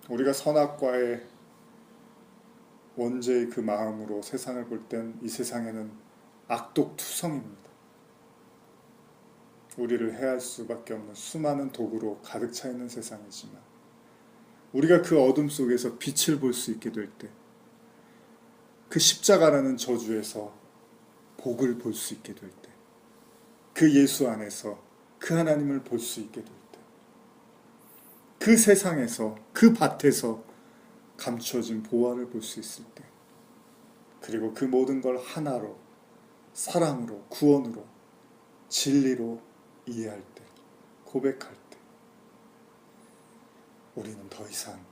우리가 선악과의 원죄의 그 마음으로 세상을 볼 땐 이 세상에는 악독투성입니다. 우리를 해할 수밖에 없는 수많은 도구로 가득 차 있는 세상이지만 우리가 그 어둠 속에서 빛을 볼 수 있게 될 때 그 십자가라는 저주에서 복을 볼 수 있게 될 때 그 예수 안에서 그 하나님을 볼 수 있게 될 때 그 세상에서 그 밭에서 감추어진 보화를 볼 수 있을 때 그리고 그 모든 걸 하나로 사랑으로 구원으로 진리로 이해할 때 고백할 때 우리는 더 이상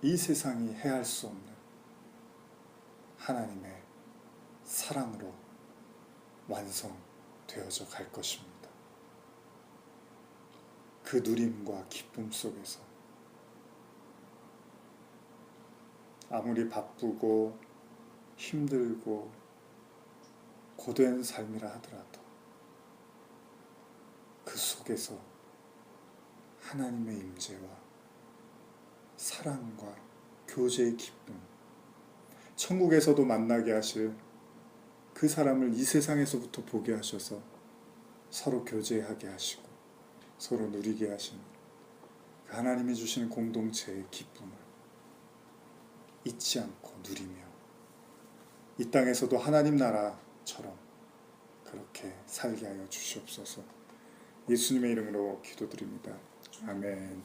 이 세상이 해할 수 없는 하나님의 사랑으로 완성되어져 갈 것입니다. 그 누림과 기쁨 속에서 아무리 바쁘고 힘들고 고된 삶이라 하더라도 그 속에서 하나님의 임재와 사랑과 교제의 기쁨, 천국에서도 만나게 하실 그 사람을 이 세상에서부터 보게 하셔서 서로 교제하게 하시고 서로 누리게 하시는 그 하나님이 주시는 공동체의 기쁨을 잊지 않고 누리며 이 땅에서도 하나님 나라처럼 그렇게 살게 하여 주시옵소서. 예수님의 이름으로 기도드립니다. 아멘.